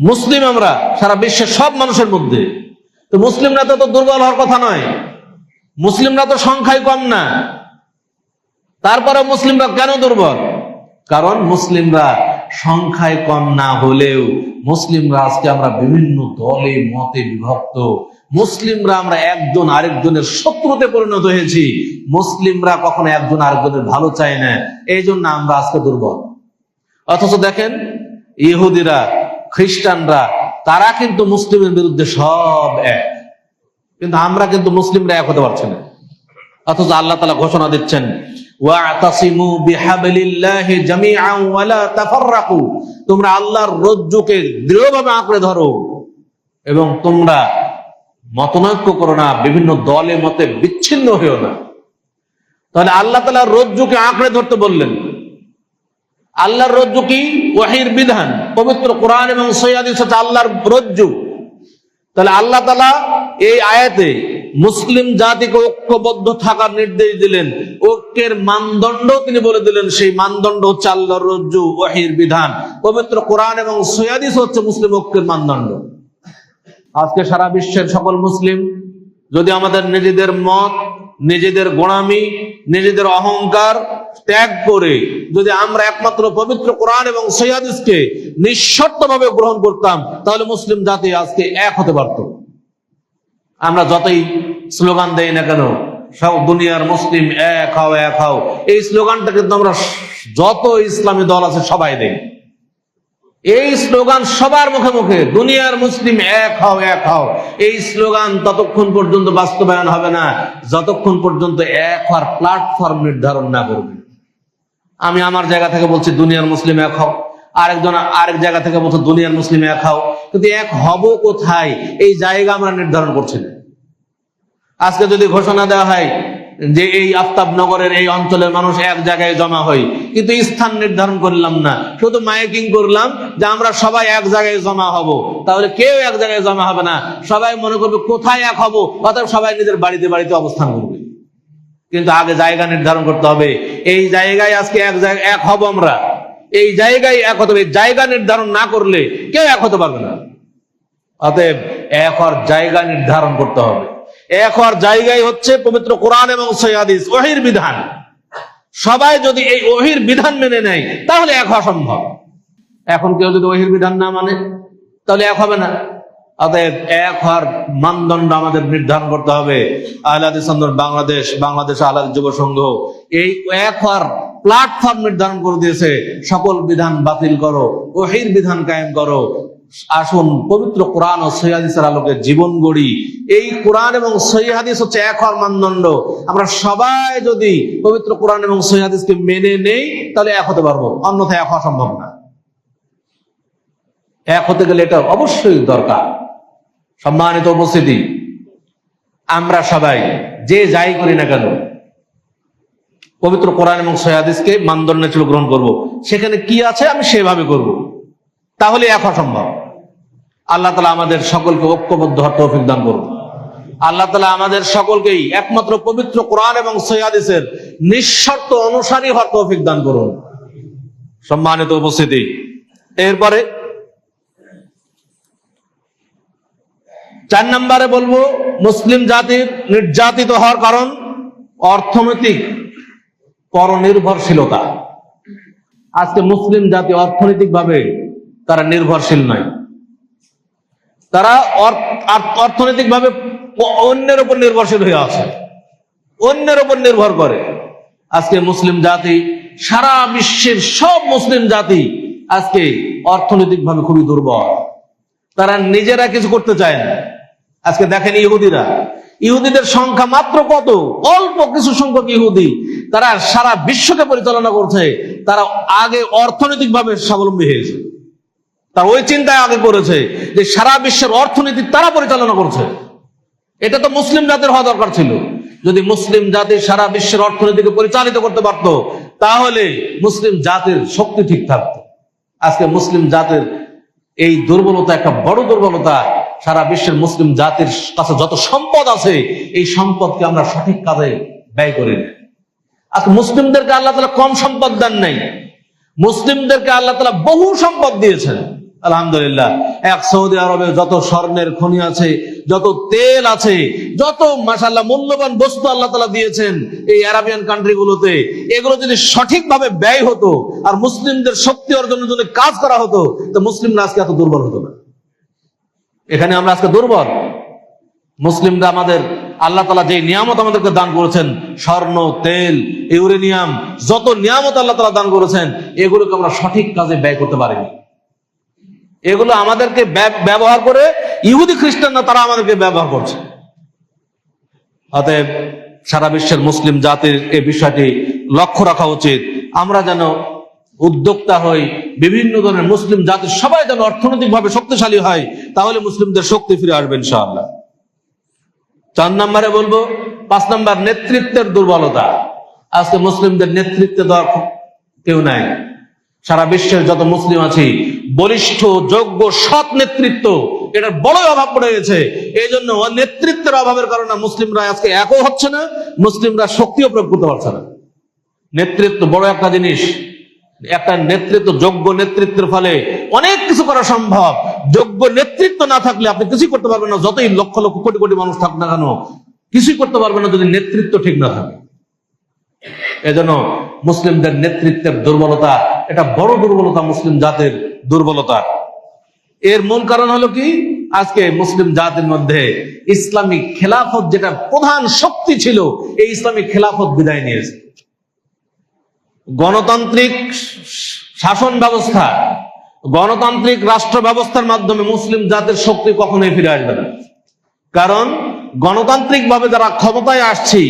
মুসলিম আমরা সারা বিশ্বের সব মানুষের মধ্যে। তো মুসলিমরা তো দুর্বল হওয়ার কথা নয়, মুসলিমরা তো সংখ্যায় কম না, তারপরে মুসলিমরা কেন দুর্বল? কারণ মুসলিমরা সংখ্যায় কম না হলেও মুসলিমরা আজকে আমরা বিভিন্ন দলে মতে বিভক্ত, মুসলিমরা আমরা একজন আরেকজনের শত্রুতে পরিণত হয়েছি, মুসলিমরা কখনো একজন আরেকজনের ভালো চায় না, এই জন্য আমরা আজকে দুর্বল। অথচ দেখেন ইহুদিরা, খ্রিস্টানরা, তারা কিন্তু মুসলিমের বিরুদ্ধে সব এক, কিন্তু আমরা কিন্তু মুসলিমরা এক হতে পারছি না। অথচ আল্লাহ তাআলা ঘোষণা দিচ্ছেন, ওয়া'তাসিমু বিহাবলিল্লাহি জামিআন ওয়া লা তাফাররাকু, তোমরা আল্লাহর রজ্জুকে দৃঢ়ভাবে আঁকড়ে ধরো এবং তোমরা মতনৈক্য করো না, বিভিন্ন দলে মতে বিচ্ছিন্ন হইও না। তাহলে আল্লাহ তাআলা রজ্জুকে আঁকড়ে ধরতে বললেন। আল্লাহর রজ্জু কি? ওহীর বিধান, পবিত্র কোরআন এবং সহিহ হাদিস হচ্ছে আল্লাহর রজ্জু। তাহলে আল্লাহ তাআলা এই আয়াতে মুসলিম জাতিকে ঐক্যবদ্ধ থাকার নির্দেশ দিলেন, ঐক্যের মানদণ্ড তিনি বলে দিলেন, সেই মানদণ্ড হচ্ছে আল্লাহর রজ্জু, ওহীর বিধান, পবিত্র কোরআন এবং সহিহ হাদিস হচ্ছে মুসলিম ঐক্যের মানদণ্ড। আজকে সারা বিশ্বের সকল মুসলিম যদি আমাদের নিজেদের মত, নিজেদের গোঁড়ামি, নিজেদের অহংকার, ত্যাগ করে যদি আমরা একমাত্র পবিত্র কোরআন এবং সহিহ হাদিসকে নিঃশর্তভাবে গ্রহণ করতাম, তাহলে মুসলিম জাতি আজকে এক হতে পারত। আমরা যতই স্লোগান দেই না কেন, সব দুনিয়ার মুসলিম এক হও এক হও, এই স্লোগানটা কিন্তু আমরা যত ইসলামী দল আছে সবাই দেই। এই স্লোগান সবার মুখে মুখে, দুনিয়ার মুসলিম এক হও এক হও, এই স্লোগান ততক্ষণ পর্যন্ত বাস্তবায়ন হবে না যতক্ষণ পর্যন্ত এক হওয়ার প্ল্যাটফর্ম নির্ধারণ না করবে। আমি আমার জায়গা থেকে বলছি দুনিয়ার মুসলিম এক হও, আরেকজন আরেক জায়গা থেকে বলছে দুনিয়ার মুসলিম এক হও, কিন্তু এক হব কোথায় এই জায়গা আমরা নির্ধারণ করছি না। আজকে যদি ঘোষণা দেওয়া হয় যে এই আফতাবনগরের এই অঞ্চলের মানুষ এক জায়গায় জমা হয়, কিন্তু স্থান নির্ধারণ করলাম না, শুধু মাইকিং করলাম যে আমরা সবাই এক জায়গায় জমা হব, তাহলে কেউ এক জায়গায় জমা হবে না, সবাই মনে করবে কোথায় এক হব, অর্থাৎ সবাই নিজের বাড়িতে বাড়িতে অবস্থান করবে। কিন্তু আগে জায়গা নির্ধারণ করতে হবে, এই জায়গায় আজকে এক জায়গায় এক হব, আমরা এই জায়গায় এক হতে হবে। জায়গা নির্ধারণ না করলে কেউ এক হতে পারবে না। অতএব এক হওয়ার জায়গা নির্ধারণ করতে হবে। এক হওয়ার জায়গায় হচ্ছে পবিত্র কোরআন এবং সহিহ হাদিস, ওহীর বিধান। সবাই যদি এই ওহীর বিধান মেনে নেয় তাহলে এক হওয়া সম্ভব। এখন কেউ যদি ওহীর বিধান না মানে তাহলে এক হবে না। অতএব এক হওয়ার মানদণ্ড আমাদের নির্ধারণ করতে হবে। আহলে হাদিস আন্দোলন বাংলাদেশ, বাংলাদেশ আহলে হাদিস যুব সংঘ এই এক হওয়ার প্ল্যাটফর্ম নির্ধারণ করে দিয়েছে। সকল বিধান বাতিল করো, ওহীর বিধান কায়েম করো। আসুন পবিত্র কোরআন ও সহিহ হাদিসের আলোকে জীবন গড়ি। এই কোরআন এবং সহিহ হাদিস হচ্ছে এক হওয়ার মানদণ্ড। আমরা সবাই যদি পবিত্র কোরআন এবং সহিহ হাদিসকে মেনে নেই তাহলে এক হতে পারবো, অন্যথায় এক হওয়া সম্ভব না। এক হতে গেলে এটা অবশ্যই দরকার। সম্মানিত উপস্থিতি, আমরা সবাই যে যাই করি না কেন পবিত্র কোরআন এবং সহিহ হাদিসকে মানদণ্ড হিসেবে গ্রহণ করব। সেখানে কি আছে আমি সেভাবে করব, তাহলে এক হওয়া সম্ভব। আল্লাহ তাআলা আমাদের সকলকে ঐক্যবদ্ধ হওয়ার তৌফিক দান করুন। আল্লাহ তাআলা আমাদের সকলকেই একমাত্র পবিত্র কোরআন এবং সহিহ হাদিসের নিঃশর্ত অনুসারী হওয়ার তৌফিক দান করুন। সম্মানিত উপস্থিতি, এরপরে 4 নম্বরে বলবো মুসলিম জাতির নির্যাতিত হওয়ার কারণ অর্থনৈতিক পরনির্ভরশীলতা। আজকে মুসলিম জাতি অর্থনৈতিকভাবে তারা নির্ভরশীল নয়, তারা অর্থনৈতিকভাবে অন্যের উপর নির্ভরশীল হয়ে আছে, অন্যের উপর নির্ভর করে। আজকে মুসলিম জাতি, সারা বিশ্বের সব মুসলিম জাতি আজকে অর্থনৈতিকভাবে খুবই দুর্বল। তারা নিজেরা কিছু করতে চায় না। আজকে দেখেন ইহুদিদের সংখ্যা মাত্র কত, অল্প কিছু সংখ্যক ইহুদি, তারা সারা বিশ্বকে পরিচালনা করছে। তারা আগে অর্থনৈতিকভাবে স্বাবলম্বী হয়েছে, তার ওই চিন্তায় আগে করেছে যে সারা বিশ্বের অর্থনীতি তারা পরিচালনা করছে। এটা তো মুসলিম জাতির হওয়া দরকার ছিল। যদি মুসলিম জাতি সারা বিশ্বের অর্থনীতিকে পরিচালিত করতে পারত তাহলে মুসলিম জাতির শক্তি ঠিক থাকতো। আজকে মুসলিম জাতির এই দুর্বলতা একটা বড় দুর্বলতা। সারা বিশ্বের মুসলিম জাতির কাছে যত সম্পদ আছে এই সম্পদকে আমরা সঠিক কাজে ব্যয় করি না। আজকে মুসলিমদেরকে আল্লাহ তাআলা কম সম্পদ দেন নাই, মুসলিমদেরকে আল্লাহ তাআলা বহু সম্পদ দিয়েছেন। আলহামদুলিল্লাহ, এক সৌদি আরবে যত স্বর্ণের খনি আছে, যত তেল আছে, যত মাশাআল্লাহ মূল্যবান বস্তু আল্লাহ তাআলা দিয়েছেন এই আরাবিয়ান কান্ট্রি গুলোতে, এগুলো যদি সঠিকভাবে ব্যয় হতো আর মুসলিমদের শক্তি অর্জনের জন্য কাজ করা হতো তো মুসলিমরা আজকে এত দুর্বল হতো না। এখানে আমরা আজকে দুর্বল। মুসলিমরা আমাদের আল্লাহ তাআলা যে নিয়ামত আমাদেরকে দান করেছেন, স্বর্ণ, তেল, ইউরেনিয়াম, যত নিয়ামত আল্লাহ তাআলা দান করেছেন এগুলোকে আমরা সঠিক কাজে ব্যয় করতে পারিনি। এগুলো আমাদেরকে ব্যবহার করে ইহুদি খ্রিস্টানরা তারা আমাদেরকে ব্যবহার করছে। অতএব সারা বিশ্বের মুসলিম জাতির এই বিষয়টি লক্ষ্য রাখা উচিত। আমরা যেন উদ্যোক্তা হই, বিভিন্ন ধরনের মুসলিম জাতির সবাই যেন অর্থনৈতিকভাবে শক্তিশালী হয়, তাহলে মুসলিমদের শক্তি ফিরে আসবে ইনশাআল্লাহ। 4 নম্বরে বলবো 5 নম্বর নেতৃত্বের দুর্বলতা। আজকে মুসলিমদের নেতৃত্ব দেওয়ার কেউ নাই। সারা বিশ্বের যত মুসলিম আছে বলিষ্ঠ, যোগ্য, সৎ নেতৃত্ব এটার বড় অভাব পড়ে গেছে। এই জন্য নেতৃত্বের অভাবের কারণে মুসলিমরা আজকে একও হচ্ছে না, মুসলিমরা শক্তিও প্রয়োগ করতে পারছে না। নেতৃত্ব বড় একটা জিনিস। একটা নেতৃত্ব, যোগ্য নেতৃত্বের ফলে অনেক কিছু করা সম্ভব। যোগ্য নেতৃত্ব না থাকলে আপনি কিছুই করতে পারবেন না। যতই লক্ষ লক্ষ কোটি কোটি মানুষ থাক না কেন কিছুই করতে পারবেন না যদি নেতৃত্ব ঠিক না থাকে। এজন্য মুসলিমদের নেতৃত্বের দুর্বলতা, এটা বড় দুর্বলতা, মুসলিম জাতির দুর্বলতা। এর মূল কারণ হলো কি, আজকে মুসলিম জাতির মধ্যে ইসলামিক খেলাফত যেটা প্রধান শক্তি ছিল, এই ইসলামিক খেলাফত বিদায় নিয়েছে। গণতান্ত্রিক শাসন ব্যবস্থা, গণতান্ত্রিক রাষ্ট্র ব্যবস্থার মাধ্যমে মুসলিম জাতির শক্তি কখনোই ফিরে আসবে না। কারণ গণতান্ত্রিক ভাবে যারা ক্ষমতায় আসছি,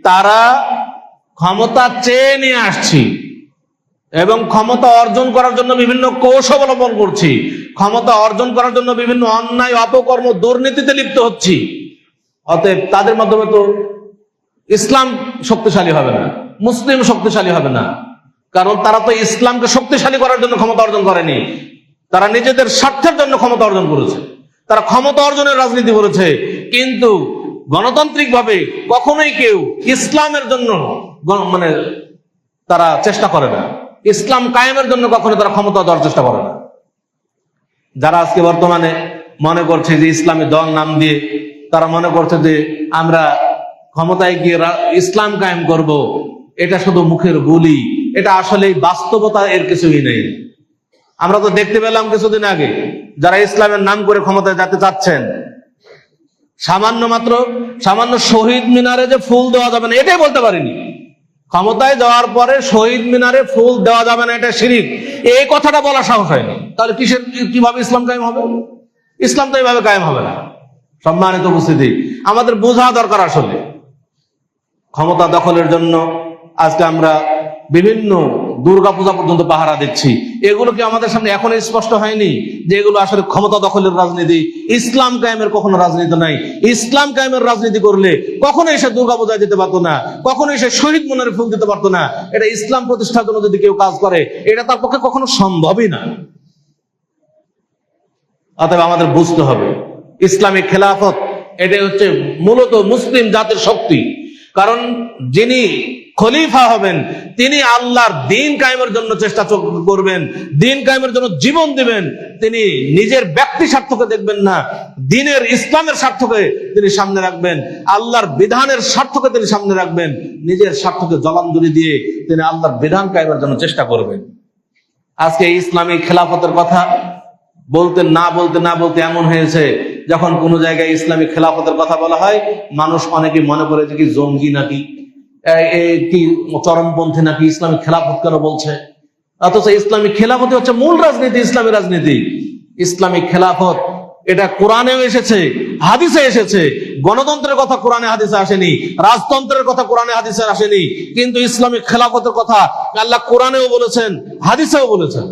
তারা ক্ষমতা চেয়ে নিয়ে আসছি এবং ক্ষমতা অর্জন করার জন্য বিভিন্ন কৌশল অবলম্বন করছি, ক্ষমতা অর্জন করার জন্য বিভিন্ন অন্যায়, অপকর্ম, দুর্নীতিতে লিপ্ত হচ্ছি। অতএব তাদের মাধ্যমে তো ইসলাম শক্তিশালী হবে না, মুসলিম শক্তিশালী হবে না। কারণ তারা তো ইসলামকে শক্তিশালী করার জন্য ক্ষমতা অর্জন করেনি, তারা নিজেদের স্বার্থের জন্য ক্ষমতা অর্জন করেছে, তারা ক্ষমতা অর্জনের রাজনীতি করেছে। কিন্তু গণতান্ত্রিক ভাবে কখনোই কেউ ইসলামের জন্য তারা চেষ্টা করে না, ইসলাম কায়েমের জন্য কখনো তারা ক্ষমতা দেওয়ার চেষ্টা করে না। যারা আজকে বর্তমানে মনে করছে যে ইসলামী দল নাম দিয়ে তারা মনে করছে যে আমরা ক্ষমতায় গিয়ে ইসলাম কায়েম করব, এটা শুধু মুখের বুলি, এটা আসলে বাস্তবতা এর কিছুই নেই। আমরা তো দেখতে পেলাম কিছুদিন আগে যারা ইসলামের নাম করে ক্ষমতায় যেতে চাচ্ছেন, সামান্য শহীদ মিনারে যে ফুল দেওয়া যাবে না, এটাই বলতে পারিনি। ক্ষমতায় যাওয়ার পরে শহীদ মিনারে ফুল দেওয়া যাবে না, এটা শিরক, এই কথাটা বলা সাহস হয়নি। তাহলে কিভাবে ইসলাম কায়েম হবে? ইসলাম তো এইভাবে কায়েম হবে না। সম্মানিত উপস্থিতি, আমাদের বোঝা দরকার, আসলে ক্ষমতা দখলের জন্য আজকে আমরা বিভিন্ন দুর্গাপূজা পর্যন্ত পাহারা দিচ্ছি। এগুলো কি আমাদের সামনে এখনো স্পষ্ট হয়নি যে এগুলো আসলে ক্ষমতা দখলের রাজনীতি? ইসলাম কায়েমের কখনো রাজনীতি নাই। ইসলাম কায়েমের রাজনীতি করলে কখনোই সে দুর্গাপূজায় দিতে পারতো না, কখনোই সে শহীদ মিনারে ফুল দিতে পারতো না। এটা ইসলাম প্রতিষ্ঠার জন্য যদি কেউ কাজ করে, এটা তার পক্ষে কখনো সম্ভবই না। অতএব আমাদের বুঝতে হবে ইসলামিক খেলাফত এটাই হচ্ছে মূলত মুসলিম জাতির শক্তি। কারণ যিনি খলিফা হবেন তিনি আল্লাহর দ্বীন কায়েমের জন্য চেষ্টা করবেন, দ্বীন কায়েমের জন্য জীবন দিবেন। তিনি নিজের ব্যক্তি স্বার্থকে দেখবেন না, দ্বীনের ইসলামের স্বার্থকে তিনি সামনে রাখবেন, আল্লাহর বিধানের স্বার্থকে তিনি সামনে রাখবেন। নিজের স্বার্থকে জলাঞ্জলি দিয়ে তিনি আল্লাহর বিধান কায়েমের জন্য চেষ্টা করবেন। আজকে ইসলামিক খেলাফতের কথা বলতে না বলতে এমন হয়েছে, যখন কোনো জায়গায় ইসলামিক খেলাফতের কথা বলা হয়, মানুষ অনেকে মনে করে যে কি জঙ্গি নাকি, কি চরমপন্থী নাকি, ইসলামিক খেলাফত কেন বলছে? অথচ ইসলামিক খেলাফত হচ্ছে মূল রাজনীতি, ইসলামী রাজনীতি। ইসলামিক খেলাফত এটা কোরআনেও এসেছে, হাদিসে এসেছে। গণতন্ত্রের কথা কোরআনে হাদিসে আসেনি, রাজতন্ত্রের কথা কোরআনে হাদিসে আসেনি, কিন্তু ইসলামিক খেলাফতের কথা আল্লাহ কোরআনেও বলেছেন, হাদিসেও বলেছেন।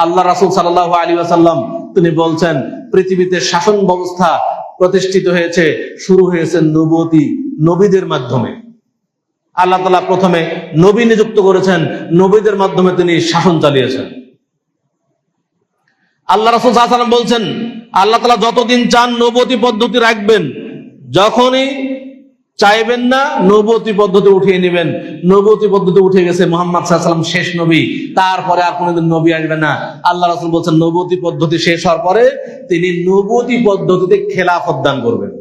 আল্লাহ রাসূল সাল্লাল্লাহু আলাইহি ওয়াসাল্লাম তিনি বলছেন, পৃথিবীতে শাসন ব্যবস্থা প্রতিষ্ঠিত হয়েছে, শুরু হয়েছে নবীদের মাধ্যমে। আল্লাহ তাআলা প্রথমে নবী নিযুক্ত করেছেন, নবীদের মাধ্যমে তিনি শাসন চালিয়েছেন। আল্লাহ রাসূল সাল্লাল্লাহু আলাইহি ওয়াসাল্লাম বলছেন, আল্লাহ তাআলা যতদিন চান নবুয়তি পদ্ধতি রাখবেন, যখনই চাইবেন না নবুয়তি পদ্ধতি উঠিয়ে নেবেন। নবুয়তি পদ্ধতি উঠে গেছে, মুহাম্মদ সাল্লাল্লাহু আলাইহি ওয়াসাল্লাম শেষ নবী, তারপরে আর কোনোদিন নবী আসবে না। আল্লাহ রাসূল বলছেন, নবুয়তি পদ্ধতি শেষ হওয়ার পরে তিনি নবুয়তি পদ্ধতিতে খেলাফত দান করবেন।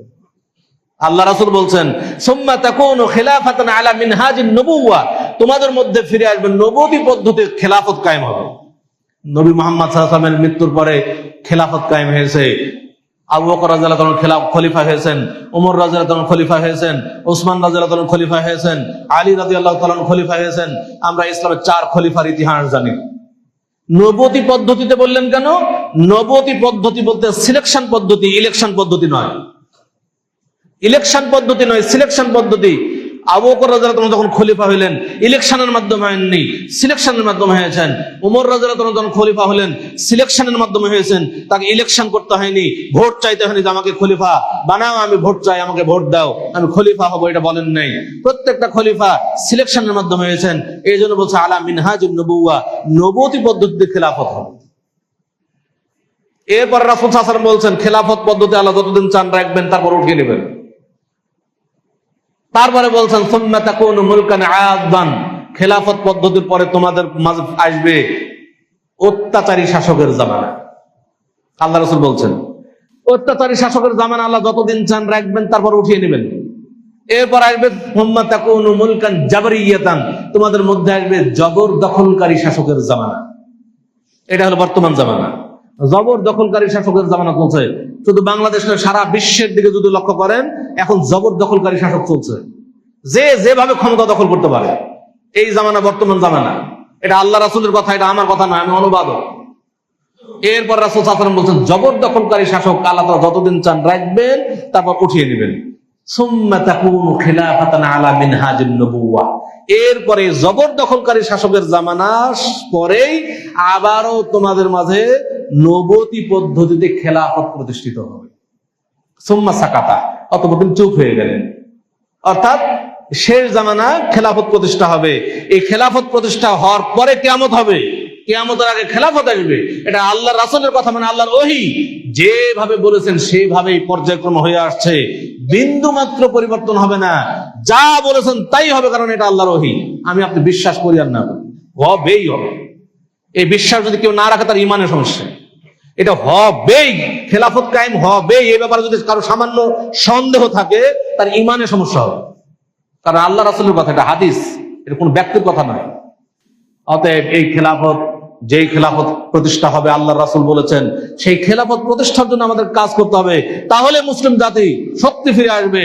আল্লাহ রাসূল বলছেন, সুম্মা তাকুনু খিলাফাতান আলা মিনহাজিন নবুওয়া, তোমাদের মধ্যে ফিরে আসবে নবুয়তি পদ্ধতির খেলাফত কায়েম হবে। নবী মুহাম্মদ সাল্লাল্লাহু আলাইহি ওয়াসাল্লামের মৃত্যুর পরে খেলাফত কায়েম হয়েছে। আবু বকর রাদিয়াল্লাহু তাআলা খলিফা হয়েছেন, ওমর রাদিয়াল্লাহু তাআলা খলিফা হয়েছেন, ওসমান রাদিয়াল্লাহু তাআলা খলিফা হয়েছেন, আলী রাদিয়াল্লাহু তাআলা খলিফা হয়েছেন। আমরা ইসলামের 4 খলিফার ইতিহাস জানি। নবুয়তি পদ্ধতিতে বললেন কেন? নবুয়তি পদ্ধতি বলতে সিলেকশন পদ্ধতি, ইলেকশন পদ্ধতি নয়। ইলেকশন পদ্ধতি নয়, সিলেকশন পদ্ধতি। আবু বকর রাদিয়াল্লাহু তাআলা যখন খলিফা হলেন, ইলেকশনের মাধ্যমে হয়নি, সিলেকশনের মাধ্যমে হয়েছেন। ওমর রাদিয়াল্লাহু তাআলা যখন খলিফা হলেন, সিলেকশনের মাধ্যমে হয়েছেন, তাকে ইলেকশন করতে হয়নি, ভোট চাইতে হয়নি যে আমাকে খলিফা বানাও, আমি ভোট চাই, আমাকে ভোট দাও, আমি খলিফা হব, এটা বলেন নাই। প্রত্যেকটা খলিফা সিলেকশনের মাধ্যমে হয়েছেন। এই জন্য বলছে আলা মিনহাজুন নবুওয়া, নবুয়তি পদ্ধতিতে খেলাফত হবে। এরপর রাসূল সাল্লাল্লাহু আলাইহি ওয়াসাল্লাম বলছেন, খেলাফত পদ্ধতি আল্লাহ যতদিন চান রাখবেন, তারপর উঠিয়ে নেবেন। তারপরে বলছেন, সুম্মা তাকুনু মুলকান আযবান, খেলাফত পদ্ধতির পরে তোমাদের মাঝে আসবে অত্যাচারী শাসকের জামানা। আল্লাহ রাসূল বলছেন, অত্যাচারী শাসকের জামানা আল্লাহ যতদিন চান রাখবেন, তারপর উঠিয়ে নেবেন। এরপর আসবে মুহাম্মদ তাকুনু মুলকান জাবরিয়াতান, তোমাদের মধ্যে আসবে জবর দখলকারী শাসকের জামানা। এটা হলো বর্তমান জামানা, জবর দখলকারী শাসকের জামানা চলছে। শুধু বাংলাদেশের সারা বিশ্বের দিকে যদি লক্ষ্য করেন, এখন জবর দখলকারী শাসক চলছে, যে যেভাবে ক্ষমতা দখল করতে পারে। এই জামানা বর্তমান জামানা। এটা আল্লাহ রাসূলের কথা, এটা আমার কথা নয়, আমি অনুবাদক। এরপর রাসূল সাল্লাল্লাহু আলাইহি ওয়াসাল্লাম বলছেন, জবর দখলকারী শাসক আল্লাহ তাআলা যতদিন চান রাখবেন, তারপর উঠিয়ে নেবেন। সুম্মা তাকুনু খিলাফাতান আলা মিনহাজিন নবুওয়াহ, এরপরে জবর দখলকারী শাসকের জামানা পরেই আবারও তোমাদের মাঝে নবতী পদ্ধতিতে খেলাফত প্রতিষ্ঠিত হবে। সুম্মা সাকাতা, অতঃপর তিনি চুপ হয়ে গেলেন। অর্থাৎ শেষ জামানা খেলাফত প্রতিষ্ঠা হবে। এই খেলাফত প্রতিষ্ঠা হওয়ার পরে কিয়ামত হবে, কিয়ামতের আগে খেলাফত আসবে। এটা আল্লাহর রাসূলের কথা, মানে আল্লাহর ওহী, যেভাবে বলেছেন সেভাবেই পর্যায়ক্রম হয়ে আসছে। বিন্দু মাত্র পরিবর্তন হবে না, যা বলেছেন তাই হবে, কারণ এটা আল্লাহর ওহী। আমি আপনি বিশ্বাস করি আর না করি, হবেই হবে। এই বিশ্বাস যদি কেউ না রাখে, তার ইমানের সমস্যা। এটা হবেই, খেলাফত কায়েম হবেই। এই ব্যাপারে যদি কারো সামান্য সন্দেহ থাকে, তার ইমানের সমস্যা হবে। কারণ আল্লাহ রাসূলের কথা, এটা হাদিস, এটা কোন ব্যক্তির কথা নয়। অতএব এই খেলাফত, যেই খেলাফত প্রতিষ্ঠা হবে আল্লাহ রাসূল বলেছেন, সেই খেলাফত প্রতিষ্ঠার জন্য আমাদের কাজ করতে হবে। তাহলে মুসলিম জাতি শক্তি ফিরে আসবে,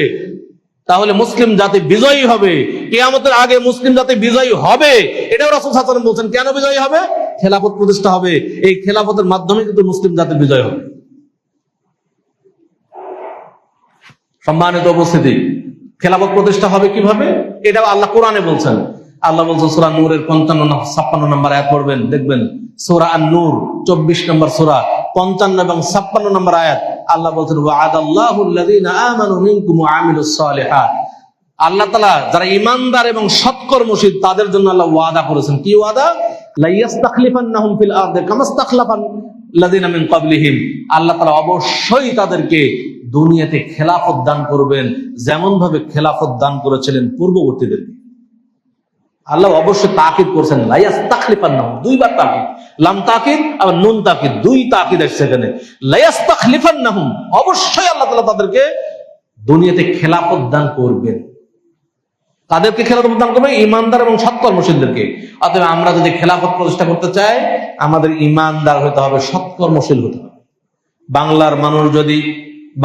তাহলে মুসলিম জাতি বিজয়ী হবে। কিয়ামতের আগে মুসলিম জাতি বিজয়ী হবে, এটাও রাসূল সাল্লাল্লাহু আলাইহি ওয়াসাল্লাম বলছেন। কেন বিজয়ী হবে? খেলাফত প্রতিষ্ঠা হবে। এই খেলাফতের মাধ্যমে কিন্তু মুসলিম জাতির বিজয় হবে। সম্মানিত উপস্থিতি, খেলাফত প্রতিষ্ঠা হবে কিভাবে? এটাও আল্লাহ কোরআনে বলছেন। আল্লাহ বলছেন সূরা নূরের 55-56 নম্বর আয়াত পড়বেন, দেখবেন সূরা আন-নূর 24 নম্বর সূরা 55 এবং 56 নম্বর আয়াত। আল্লাহ বলছেন ওয়া'আদাল্লাহুল লাযীনা আমানু মিনকুম ওয়া আমিলুস সালিহাত, আল্লাহ তাআলা যারা ঈমানদার এবং সৎকর্মশীল তাদের জন্য আল্লাহ ওয়াদা করেছেন। কি ওয়াদা? লা ইয়াস্তাখলিফান্নাহুম ফিল আরদি কামা ইস্তাখলাফাল লাযীনা মিন ক্বাবলিহিম, আল্লাহ তাআলা অবশ্যই তাদেরকে দুনিয়াতে খেলাফত দান করবেন, যেমন ভাবে খেলাফত দান করেছিলেন পূর্ববর্তীদেরকে। আল্লাহ অবশ্যই তাকিদ করছেন, লা ইয়াস্তাখলিফান্নাহুম, দুইবার তাকিদ, লাম তাকিদ আর নুন তাকিদ, দুই তাকিদ আসছে এখানে। লা ইয়াস্তাখলিফান্নাহুম, অবশ্যই আল্লাহ তাআলা তাদেরকে দুনিয়াতে খেলাফত দান করবেন। তাদেরকে খেলাফত দান করবেন ঈমানদার এবং সৎকর্মশীলদেরকে। অতএব আমরা যদি খেলাফত প্রতিষ্ঠা করতে চাই, আমাদের ঈমানদার হতে হবে, সৎকর্মশীল হতে হবে।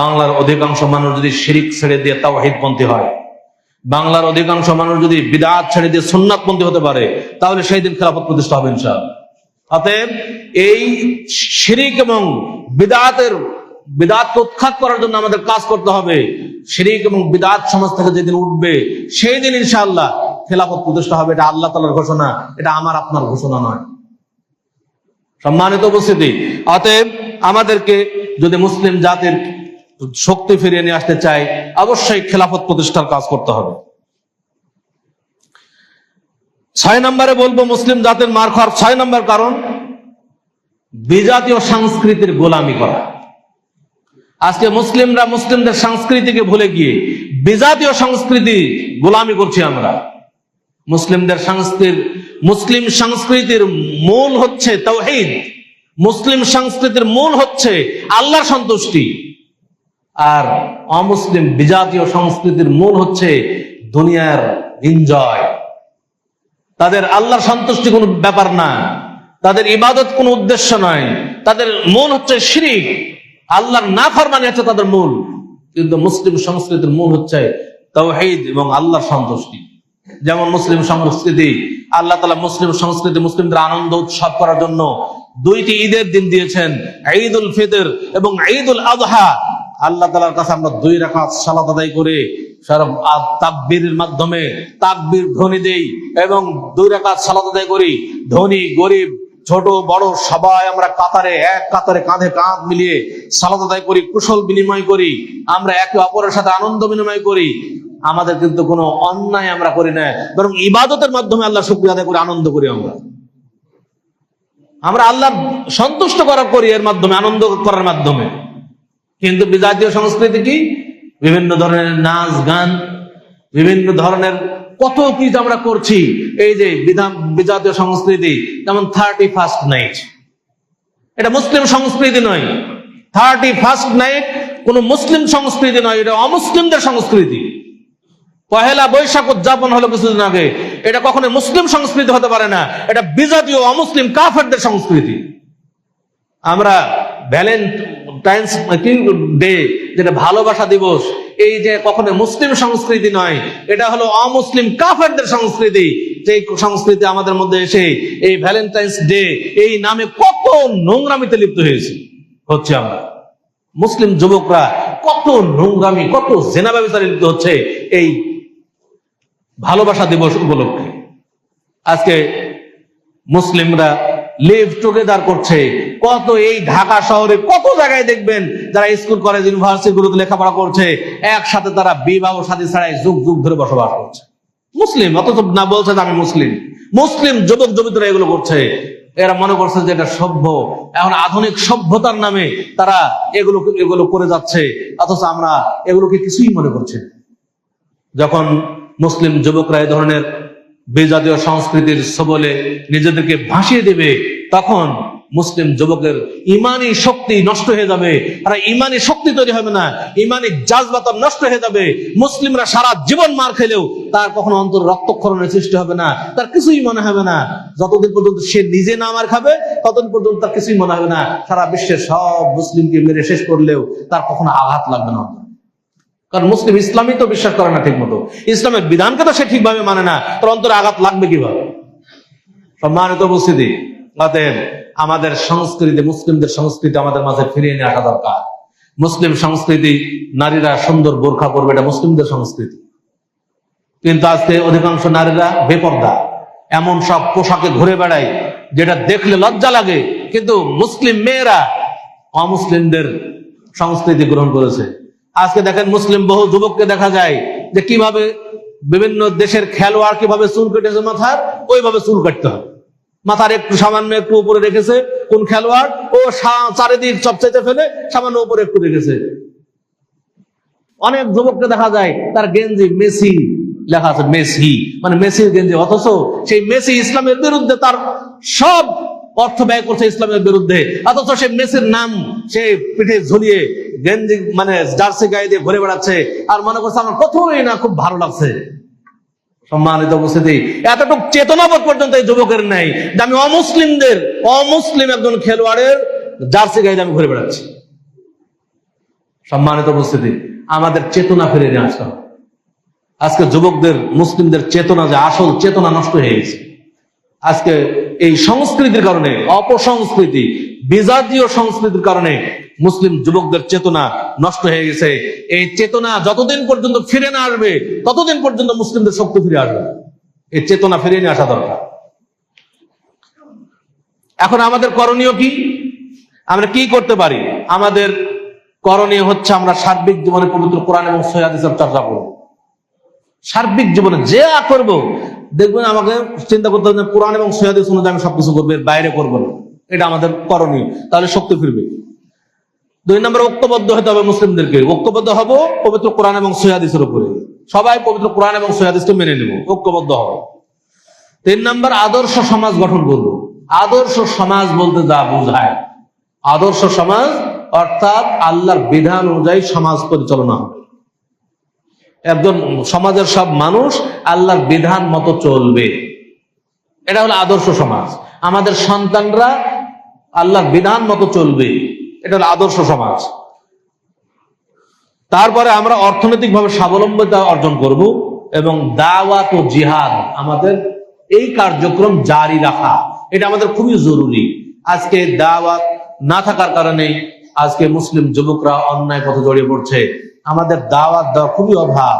বাংলার অধিকাংশ মানুষ যদি শিরিক ছেড়ে দিয়ে তাওহীদপন্থী হয়, বাংলার অধিকাংশ মানুষ যদি বিদআত ছেড়ে দিয়ে সুন্নাতপন্থী হতে পারে, তাহলে সেই দিন খেলাফত প্রতিষ্ঠা হবে ইনশাআল্লাহ। অতএব এই শিরিক এবং বিদআতকে উৎখাত করার জন্য আমাদের কাজ করতে হবে। শিরিক এবং বিদআত সমাজ থেকে যেদিন উঠবে, সেই দিন ইনশাআল্লাহ খেলাফত প্রতিষ্ঠা হবে। এটা আল্লাহ তাআলার ঘোষণা, এটা আমার আপনার ঘোষণা নয়। সম্মানিত উপস্থিতি, অতএব আমাদেরকে যদি মুসলিম জাতির শক্তি ফিরিয়ে নিয়ে আসতে চাই, অবশ্যই খেলাফত প্রতিষ্ঠার কাজ করতে হবে। 6 নম্বরে বলবো মুসলিম জাতির মার খাওয়ার 6 নম্বর কারণ, বিজাতীয় সংস্কৃতির গোলামি করা। আজকে মুসলিমরা মুসলিমদের সংস্কৃতিকে ভুলে গিয়ে বিজাতীয় সংস্কৃতি গোলামি করছি আমরা। মুসলিম সংস্কৃতির মূল হচ্ছে তাওহীদ, মুসলিম সংস্কৃতির মূল হচ্ছে আল্লাহর সন্তুষ্টি। আর অমুসলিম বিজাতীয় সংস্কৃতির মূল হচ্ছে দুনিয়ার এনজয়। তাদের আল্লাহর সন্তুষ্টি কোনো ব্যাপার না, তাদের ইবাদত কোনো উদ্দেশ্য নয়, তাদের মূল হচ্ছে শিরক, আল্লাহর নাফরমানি হচ্ছে তাদের মূল। কিন্তু মুসলিম সংস্কৃতির মূল হচ্ছে তাওহীদ এবং আল্লাহর সন্তুষ্টি। যেমন মুসলিম সংস্কৃতি, আল্লাহ তাআলা মুসলিম সংস্কৃতি মুসলিমদের আনন্দ উৎসব করার জন্য 2টি ঈদের দিন দিয়েছেন, ঈদুল ফিতর এবং ঈদুল আযহা। আল্লাহ তাআলার কাছে আমরা 2 রাকাত সালাত আদায় করে তাকবীরের মাধ্যমে তাকবীর ধ্বনি দেই এবং 2 রাকাত সালাত আদায় করি। ধনী গরিব ছোট বড় সবাই আমরা এক কাতারে কাঁধে কাঁধ মিলিয়ে সালাত আদায় করি, কুশল বিনিময় করি, আমরা একে অপরের সাথে আনন্দ বিনিময় করি। আমাদের কিন্তু কোনো অন্যায় আমরা করি না, বরং ইবাদতের মাধ্যমে আল্লাহ শুকরিয়া আদায় করে আনন্দ করি। আমরা আল্লাহ সন্তুষ্ট করা করি এর মাধ্যমে, আনন্দ করার মাধ্যমে। কিন্তু বিজাতীয় সংস্কৃতি কি? বিভিন্ন ধরনের নাচ গান, বিভিন্ন ধরনের কত কিছু আমরা করছি। এই যে বিজাতীয় সংস্কৃতি, যেমন 31st নাইট, এটা মুসলিম সংস্কৃতি নয়। 31st নাইট কোন মুসলিম সংস্কৃতি নয়, এটা অমুসলিমদের সংস্কৃতি। পহেলা বৈশাখ উদযাপন হলো কিছুদিন আগে, এটা কখনো মুসলিম সংস্কৃতি হতে পারে না, এটা বিজাতীয় অমুসলিম কাফেরদের সংস্কৃতি। আমরা ভ্যালেন্টাইন্স ডে, যেটা ভালোবাসা দিবস, এই যে কখনো মুসলিম সংস্কৃতি নয়, এটা হলো অমুসলিম কাফেরদের সংস্কৃতি। যে সংস্কৃতি আমাদের মধ্যে এসে এই ভ্যালেন্টাইন্স ডে এই নামে কত নোংরামিতে লিপ্ত হচ্ছে আমরা মুসলিম যুবকরা, কত নোংরামি, কত জেনা ব্যবস্থায় লিপ্ত হচ্ছে এই ভালোবাসা দিবস উপলক্ষে। আজকে মুসলিমরা লিভ টুগেদার করছে, কত এই ঢাকা শহরে কত জায়গায় দেখবেন যারা স্কুল কলেজ ইউনিভার্সিটি গুলোতে লেখাপড়া করছে, একসাথে তারা বিবাহ শাদী ছাড়াই যুগ যুগ ধরে বসবাস করছে। মুসলিম, অথচ না বলছে যে আমি মুসলিম। মুসলিম যুবক যুবতীরা এগুলো করছে, এরা মনে করছে যে এটা সভ্য। এখন আধুনিক সভ্যতার নামে তারা এগুলো করে যাচ্ছে, অথচ আমরা এগুলোকে কিছুই মনে করছি। যখন মুসলিম যুবকরা এই ধরনের বিজাতীয় সংস্কৃতির সবলে নিজেদেরকে ভাসিয়ে দেবে, তখন মুসলিম যুবকের ইমানি শক্তি নষ্ট হয়ে যাবে। আর ইমানি শক্তি তৈরি হবে না, ইমানি জাজবাত নষ্ট হয়ে যাবে। মুসলিমরা সারা জীবন মার খেলেও তার কখনো অন্তর রক্তক্ষরণের সৃষ্টি হবে না, তার কিছুই মনে হবে না। যতদিন পর্যন্ত সে নিজে না মার খাবে ততদিন পর্যন্ত তার কিছুই মনে হবে না। সারা বিশ্বের সব মুসলিমকে মেরে শেষ করলেও তার কখনো আঘাত লাগবে না। কারণ মুসলিম ইসলামই তো বিশ্বাস করে না ঠিক মতো, ইসলামের বিধানকে তো সে ঠিকভাবে মানে না, তার অন্তরে আঘাত লাগবে কিভাবে? সম্মানিত উপস্থিতি, অতএব আমাদের সংস্কৃতি, মুসলিমদের সংস্কৃতি আমাদের মাঝে ফিরিয়ে নিয়ে আসা দরকার। মুসলিম সংস্কৃতি, নারীরা সুন্দর বোরখা পরবে, এটা মুসলিমদের সংস্কৃতি। কিন্তু আজকে অধিকাংশ নারীরা বেপর্দা, এমন সব পোশাকে ঘুরে বেড়ায় যেটা দেখলে লজ্জা লাগে। কিন্তু মুসলিম মেয়েরা অমুসলিমদের সংস্কৃতি গ্রহণ করেছে। আজকে দেখেন মুসলিম বহু যুবককে দেখা যায় যে কিভাবে বিভিন্ন দেশের খেলোয়াড় কিভাবে চুল কেটেছে মাথার, ওইভাবে চুল কাটতে হবে। মাথার একটু সামান্য একটু উপরে রেখেছে কোন খেলোয়াড়, ও চারিদিক সবচাইতে ফেলে সামান্য উপরে একটু রেখেছে। অনেক যুবককে দেখা যায় তার গেঞ্জি মেসি লেখা আছে, মেসি মানে মেসির গেঞ্জি, অথচ সেই মেসি ইসলামের বিরুদ্ধে, তার সব অর্থ ব্যয় করছে ইসলামের বিরুদ্ধে, অথচ সে মেসির নাম সে পিঠে ঝুলিয়ে গেঞ্জি মানে জার্সি গায়ে দিয়ে ঘুরে বেড়াচ্ছে, আর মনে করছে আমার কতই না খুব ভালো লাগছে। সম্মানিত উপস্থিতি, এতটুকু চেতনাবোধ পর্যন্ত এই যুবকের নাই যে আমি অমুসলিম একজন খেলোয়াড়ের জার্সি গায়ে আমি ঘুরে বেড়াচ্ছি। সম্মানিত উপস্থিতি, আমাদের চেতনা ফিরে নিয়ে আসতে হবে। আজকে যুবকদের, মুসলিমদের চেতনা, যে আসল চেতনা নষ্ট হয়ে গেছে। আজকে এই সংস্কৃতির কারণে, অপসংস্কৃতি, বিজাতীয় সংস্কৃতির কারণে মুসলিম যুবকদের চেতনা নষ্ট হয়ে গেছে। এই চেতনা যতদিন পর্যন্ত ফিরে না আসবে ততদিন পর্যন্ত মুসলিমদের শক্তি ফিরে আসবে। এই চেতনা ফিরে নিয়ে আসা দরকার। এখন আমাদের করণীয় কি? আমরা কি করতে পারি? আমাদের করণীয় হচ্ছে আমরা সার্বিক জীবনে পবিত্র কোরআন এবং সহিহ হাদিসের চর্চা করব। সার্বিক জীবনে যা করব, দেখবেন আমাকে চিন্তা করতে হবে কোরআন এবং সহিহ হাদিস অনুযায়ী আমি সবকিছু করবো, এর বাইরে করবো না। এটা আমাদের করণীয়, তাহলে শক্তি ফিরবে। 2 নম্বরে ঐক্যবদ্ধ হতে হবে। মুসলিমদেরকে ঐক্যবদ্ধ হব পবিত্র কোরআন এবং সহিহ হাদিসের উপরে। সবাই পবিত্র কোরআন এবং সহিহ হাদিসকে মেনে নেব, ঐক্যবদ্ধ হব। 3 নম্বর, আদর্শ সমাজ গঠন করব। আদর্শ সমাজ বলতে যা বোঝায়, আদর্শ সমাজ অর্থাৎ আল্লাহর বিধান অনুযায়ী সমাজ পরিচালনা হবে। একজন সমাজের সব মানুষ আল্লাহর বিধান মতো চলবে, এটা হলো আদর্শ সমাজ। আমাদের সন্তানরা আল্লাহর বিধান মতো চলবে, এটা হলো আদর্শ সমাজ। তারপরে আমরা অর্থনৈতিকভাবে স্বাবলম্বিতা অর্জন করব এবং দাওয়াত ও জিহাদ, আমাদের এই কার্যক্রম জারি রাখা, এটা আমাদের খুবই জরুরি। আজকে দাওয়াত না থাকার কারণে আজকে মুসলিম যুবকরা অন্যায় পথে জড়িয়ে পড়ছে। আমাদের দাওয়াত দেওয়া খুবই অভাব।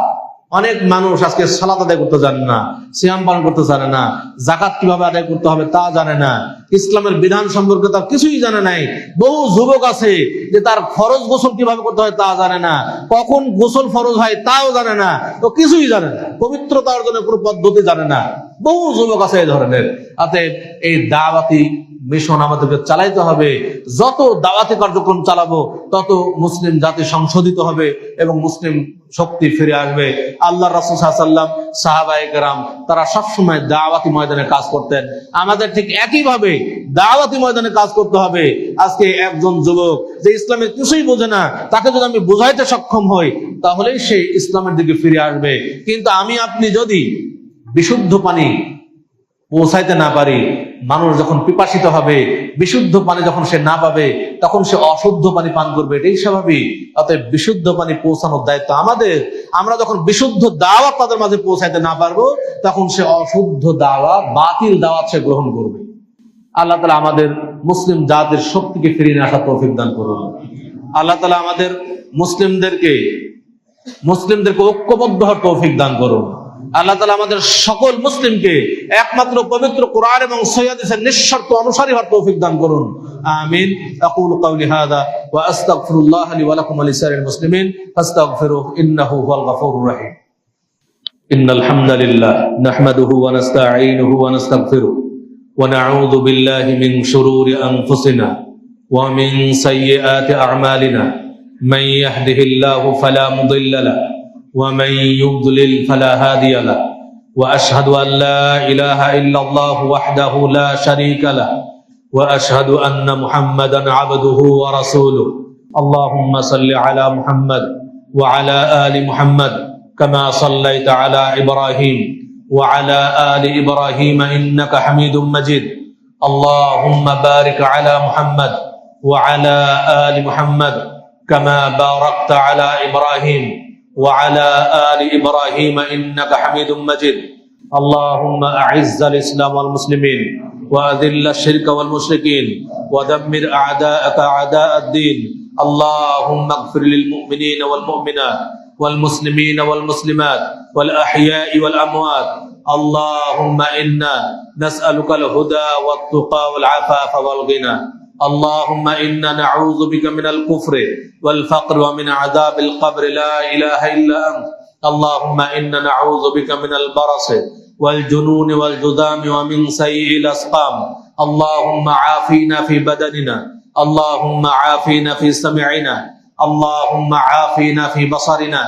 অনেক মানুষ আজকে সালাত আদায় করতে জানে না, সিয়াম পালন করতে জানে না, যাকাত কিভাবে আদায় করতে হবে তা জানে না, ইসলামের বিধান সম্পর্কে তার কিছুই জানে নাই। বহু যুবক আছে যে তার ফরজ গোসল কিভাবে করতে হয় তা জানে না, কখন গোসল ফরজ হয় তাও জানে না, তো কিছুই জানে না, পবিত্রতা অর্জনের কোনো পদ্ধতি জানে না। বহু যুবক আছে এই ধরনের। অতএব এই দাওয়াতি মিশন আমাদেরকে চালাইতে হবে। যত দাওয়াতি কার্যক্রম চালাবো তত মুসলিম জাতি সংশোধিত হবে এবং মুসলিম শক্তি ফিরে আসবে। আল্লাহ রাসূল সাল্লাল্লাহু আলাইহি ওয়াসাল্লাম, সাহাবায়ে কেরাম তারা সবসময় দাওয়াতি ময়দানে কাজ করতেন। আমাদের ঠিক একইভাবে দাওয়াতি ময়দানে কাজ করতে হবে। আজকে একজন যুবক যে ইসলামের কিছুই বোঝে না, তাকে যদি আমি বোঝাইতে সক্ষম হই, তাহলেই সে ইসলামের দিকে ফিরে আসবে। কিন্তু আমি আপনি যদি বিশুদ্ধ পানি পৌঁছাইতে না পারি, মানুষ যখন পিপাসিত হবে, বিশুদ্ধ পানি যখন সে না পাবে, তখন সে অশুদ্ধ পানি পান করবে, এটাই স্বাভাবিক। অতএব বিশুদ্ধ পানি পৌঁছানোর দায়িত্ব আমাদের। আমরা যখন বিশুদ্ধ দাওয়াত তাদের মাঝে পৌঁছাইতে না পারবো, তখন সে অশুদ্ধ দাওয়াত, বাতিল দাওয়াত সে গ্রহণ করবে। আল্লাহ তাআলা আমাদের মুসলিম জাতির শক্তিকে ফিরিয়ে আসার তৌফিক দান করুন। আল্লাহ তাআলা আমাদের মুসলিমদেরকে ঐক্যবদ্ধ হওয়ার তৌফিক দান করুন। আল্লাহ তাআলা আমাদের সকল মুসলিমকে একমাত্র পবিত্র কোরআন এবং সহিহ হাদিসের নিঃশর্ত অনুসারী হওয়ার তৌফিক দান করুন। আমিন। আকুলু কাওলি হাযা ওয়া আস্তাগফিরুল্লাহ লি ওয়া লাকুম ওয়া লিসাইরিল মুসলিমিন ফাস্তাগফিরুহু ইন্নাহু হুয়াল গফুরুর রহিম। ইন্নাল হামদালিল্লাহ নাহমাদুহু ওয়া নাস্তাঈনুহু ওয়া নাস্তাগফিরুহু ওয়া নাউযু বিল্লাহি মিন শুরুরি আনফুসিনা ওয়া মিন সাইয়্যাতি আ'মালিনা মান ইয়াহদিহিল্লাহু ফালা মুদিল্লা লাহু ومن يضلل فلا هادي له واشهد ان لا اله الا الله وحده لا شريك له واشهد ان محمدا عبده ورسوله اللهم صل على محمد وعلى ال محمد كما صليت على ابراهيم وعلى ال ابراهيم انك حميد مجيد اللهم بارك على محمد وعلى ال محمد كما باركت على ابراهيم وعلى آل إبراهيم إنك حميد مجيد اللهم أعز الإسلام والمسلمين وأذل الشرك والمشركين ودمر أعداءك أعداء الدين اللهم اغفر للمؤمنين والمؤمنات والمسلمين والمسلمات والأحياء والأموات اللهم إنا نسألك الهدى والتقى والعفاف والغنى اللهم إنا نعوذ بك من الكفر والفقر ومن عذاب القبر لا إله إلا أنت اللهم إنا نعوذ بك من البرص والجنون والجذام ومن سيء الأسقام اللهم عافينا في بدننا اللهم عافينا في سمعنا اللهم عافينا في بصرنا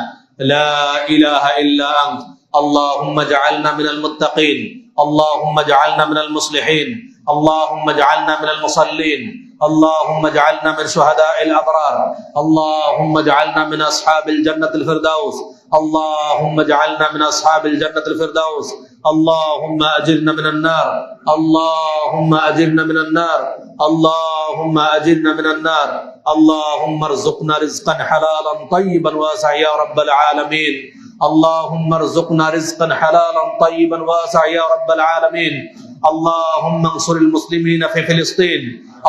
لا إله إلا أنت اللهم اجعلنا من المتقين اللهم اجعلنا من المصلحين اللهم اجعلنا من المصلين اللهم اجعلنا من شهداء الأبرار اللهم اجعلنا من أصحاب الجنة الفردوس اللهم اجعلنا من أصحاب الجنة الفردوس اللهم أجرنا من النار اللهم أجرنا من النار اللهم أجرنا من النار اللهم ارزقنا رزقا حلالا طيبا واسعا يا رب العالمين اللهم ارزقنا رزقا حلالا طيبا واسعا يا رب العالمين اللهم انصر المسلمين في فلسطين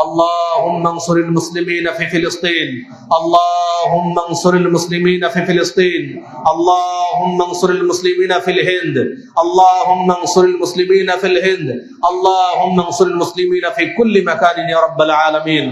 اللهم انصر المسلمين في فلسطين اللهم انصر المسلمين في فلسطين اللهم انصر المسلمين في الهند اللهم انصر المسلمين في الهند اللهم انصر المسلمين في كل مكان يا رب العالمين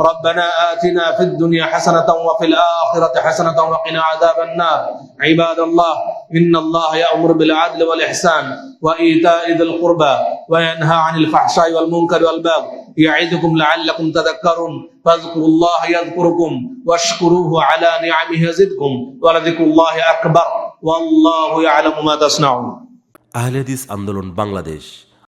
ربنا آتنا في الدنيا حسنة وفي الآخرة حسنة وقنا عذاب النار عباد الله إن الله يأمر بالعدل والإحسان وإيتاء ذي القربى وينهى عن الفحشاء والمنكر والبغي يعظكم لعلكم تذكرون فاذكروا الله يذكركم واشكروه على نعمه يزدكم ولذكر الله أكبر والله يعلم ما تصنعون আহলে হাদিস আন্দোলন বাংলাদেশ।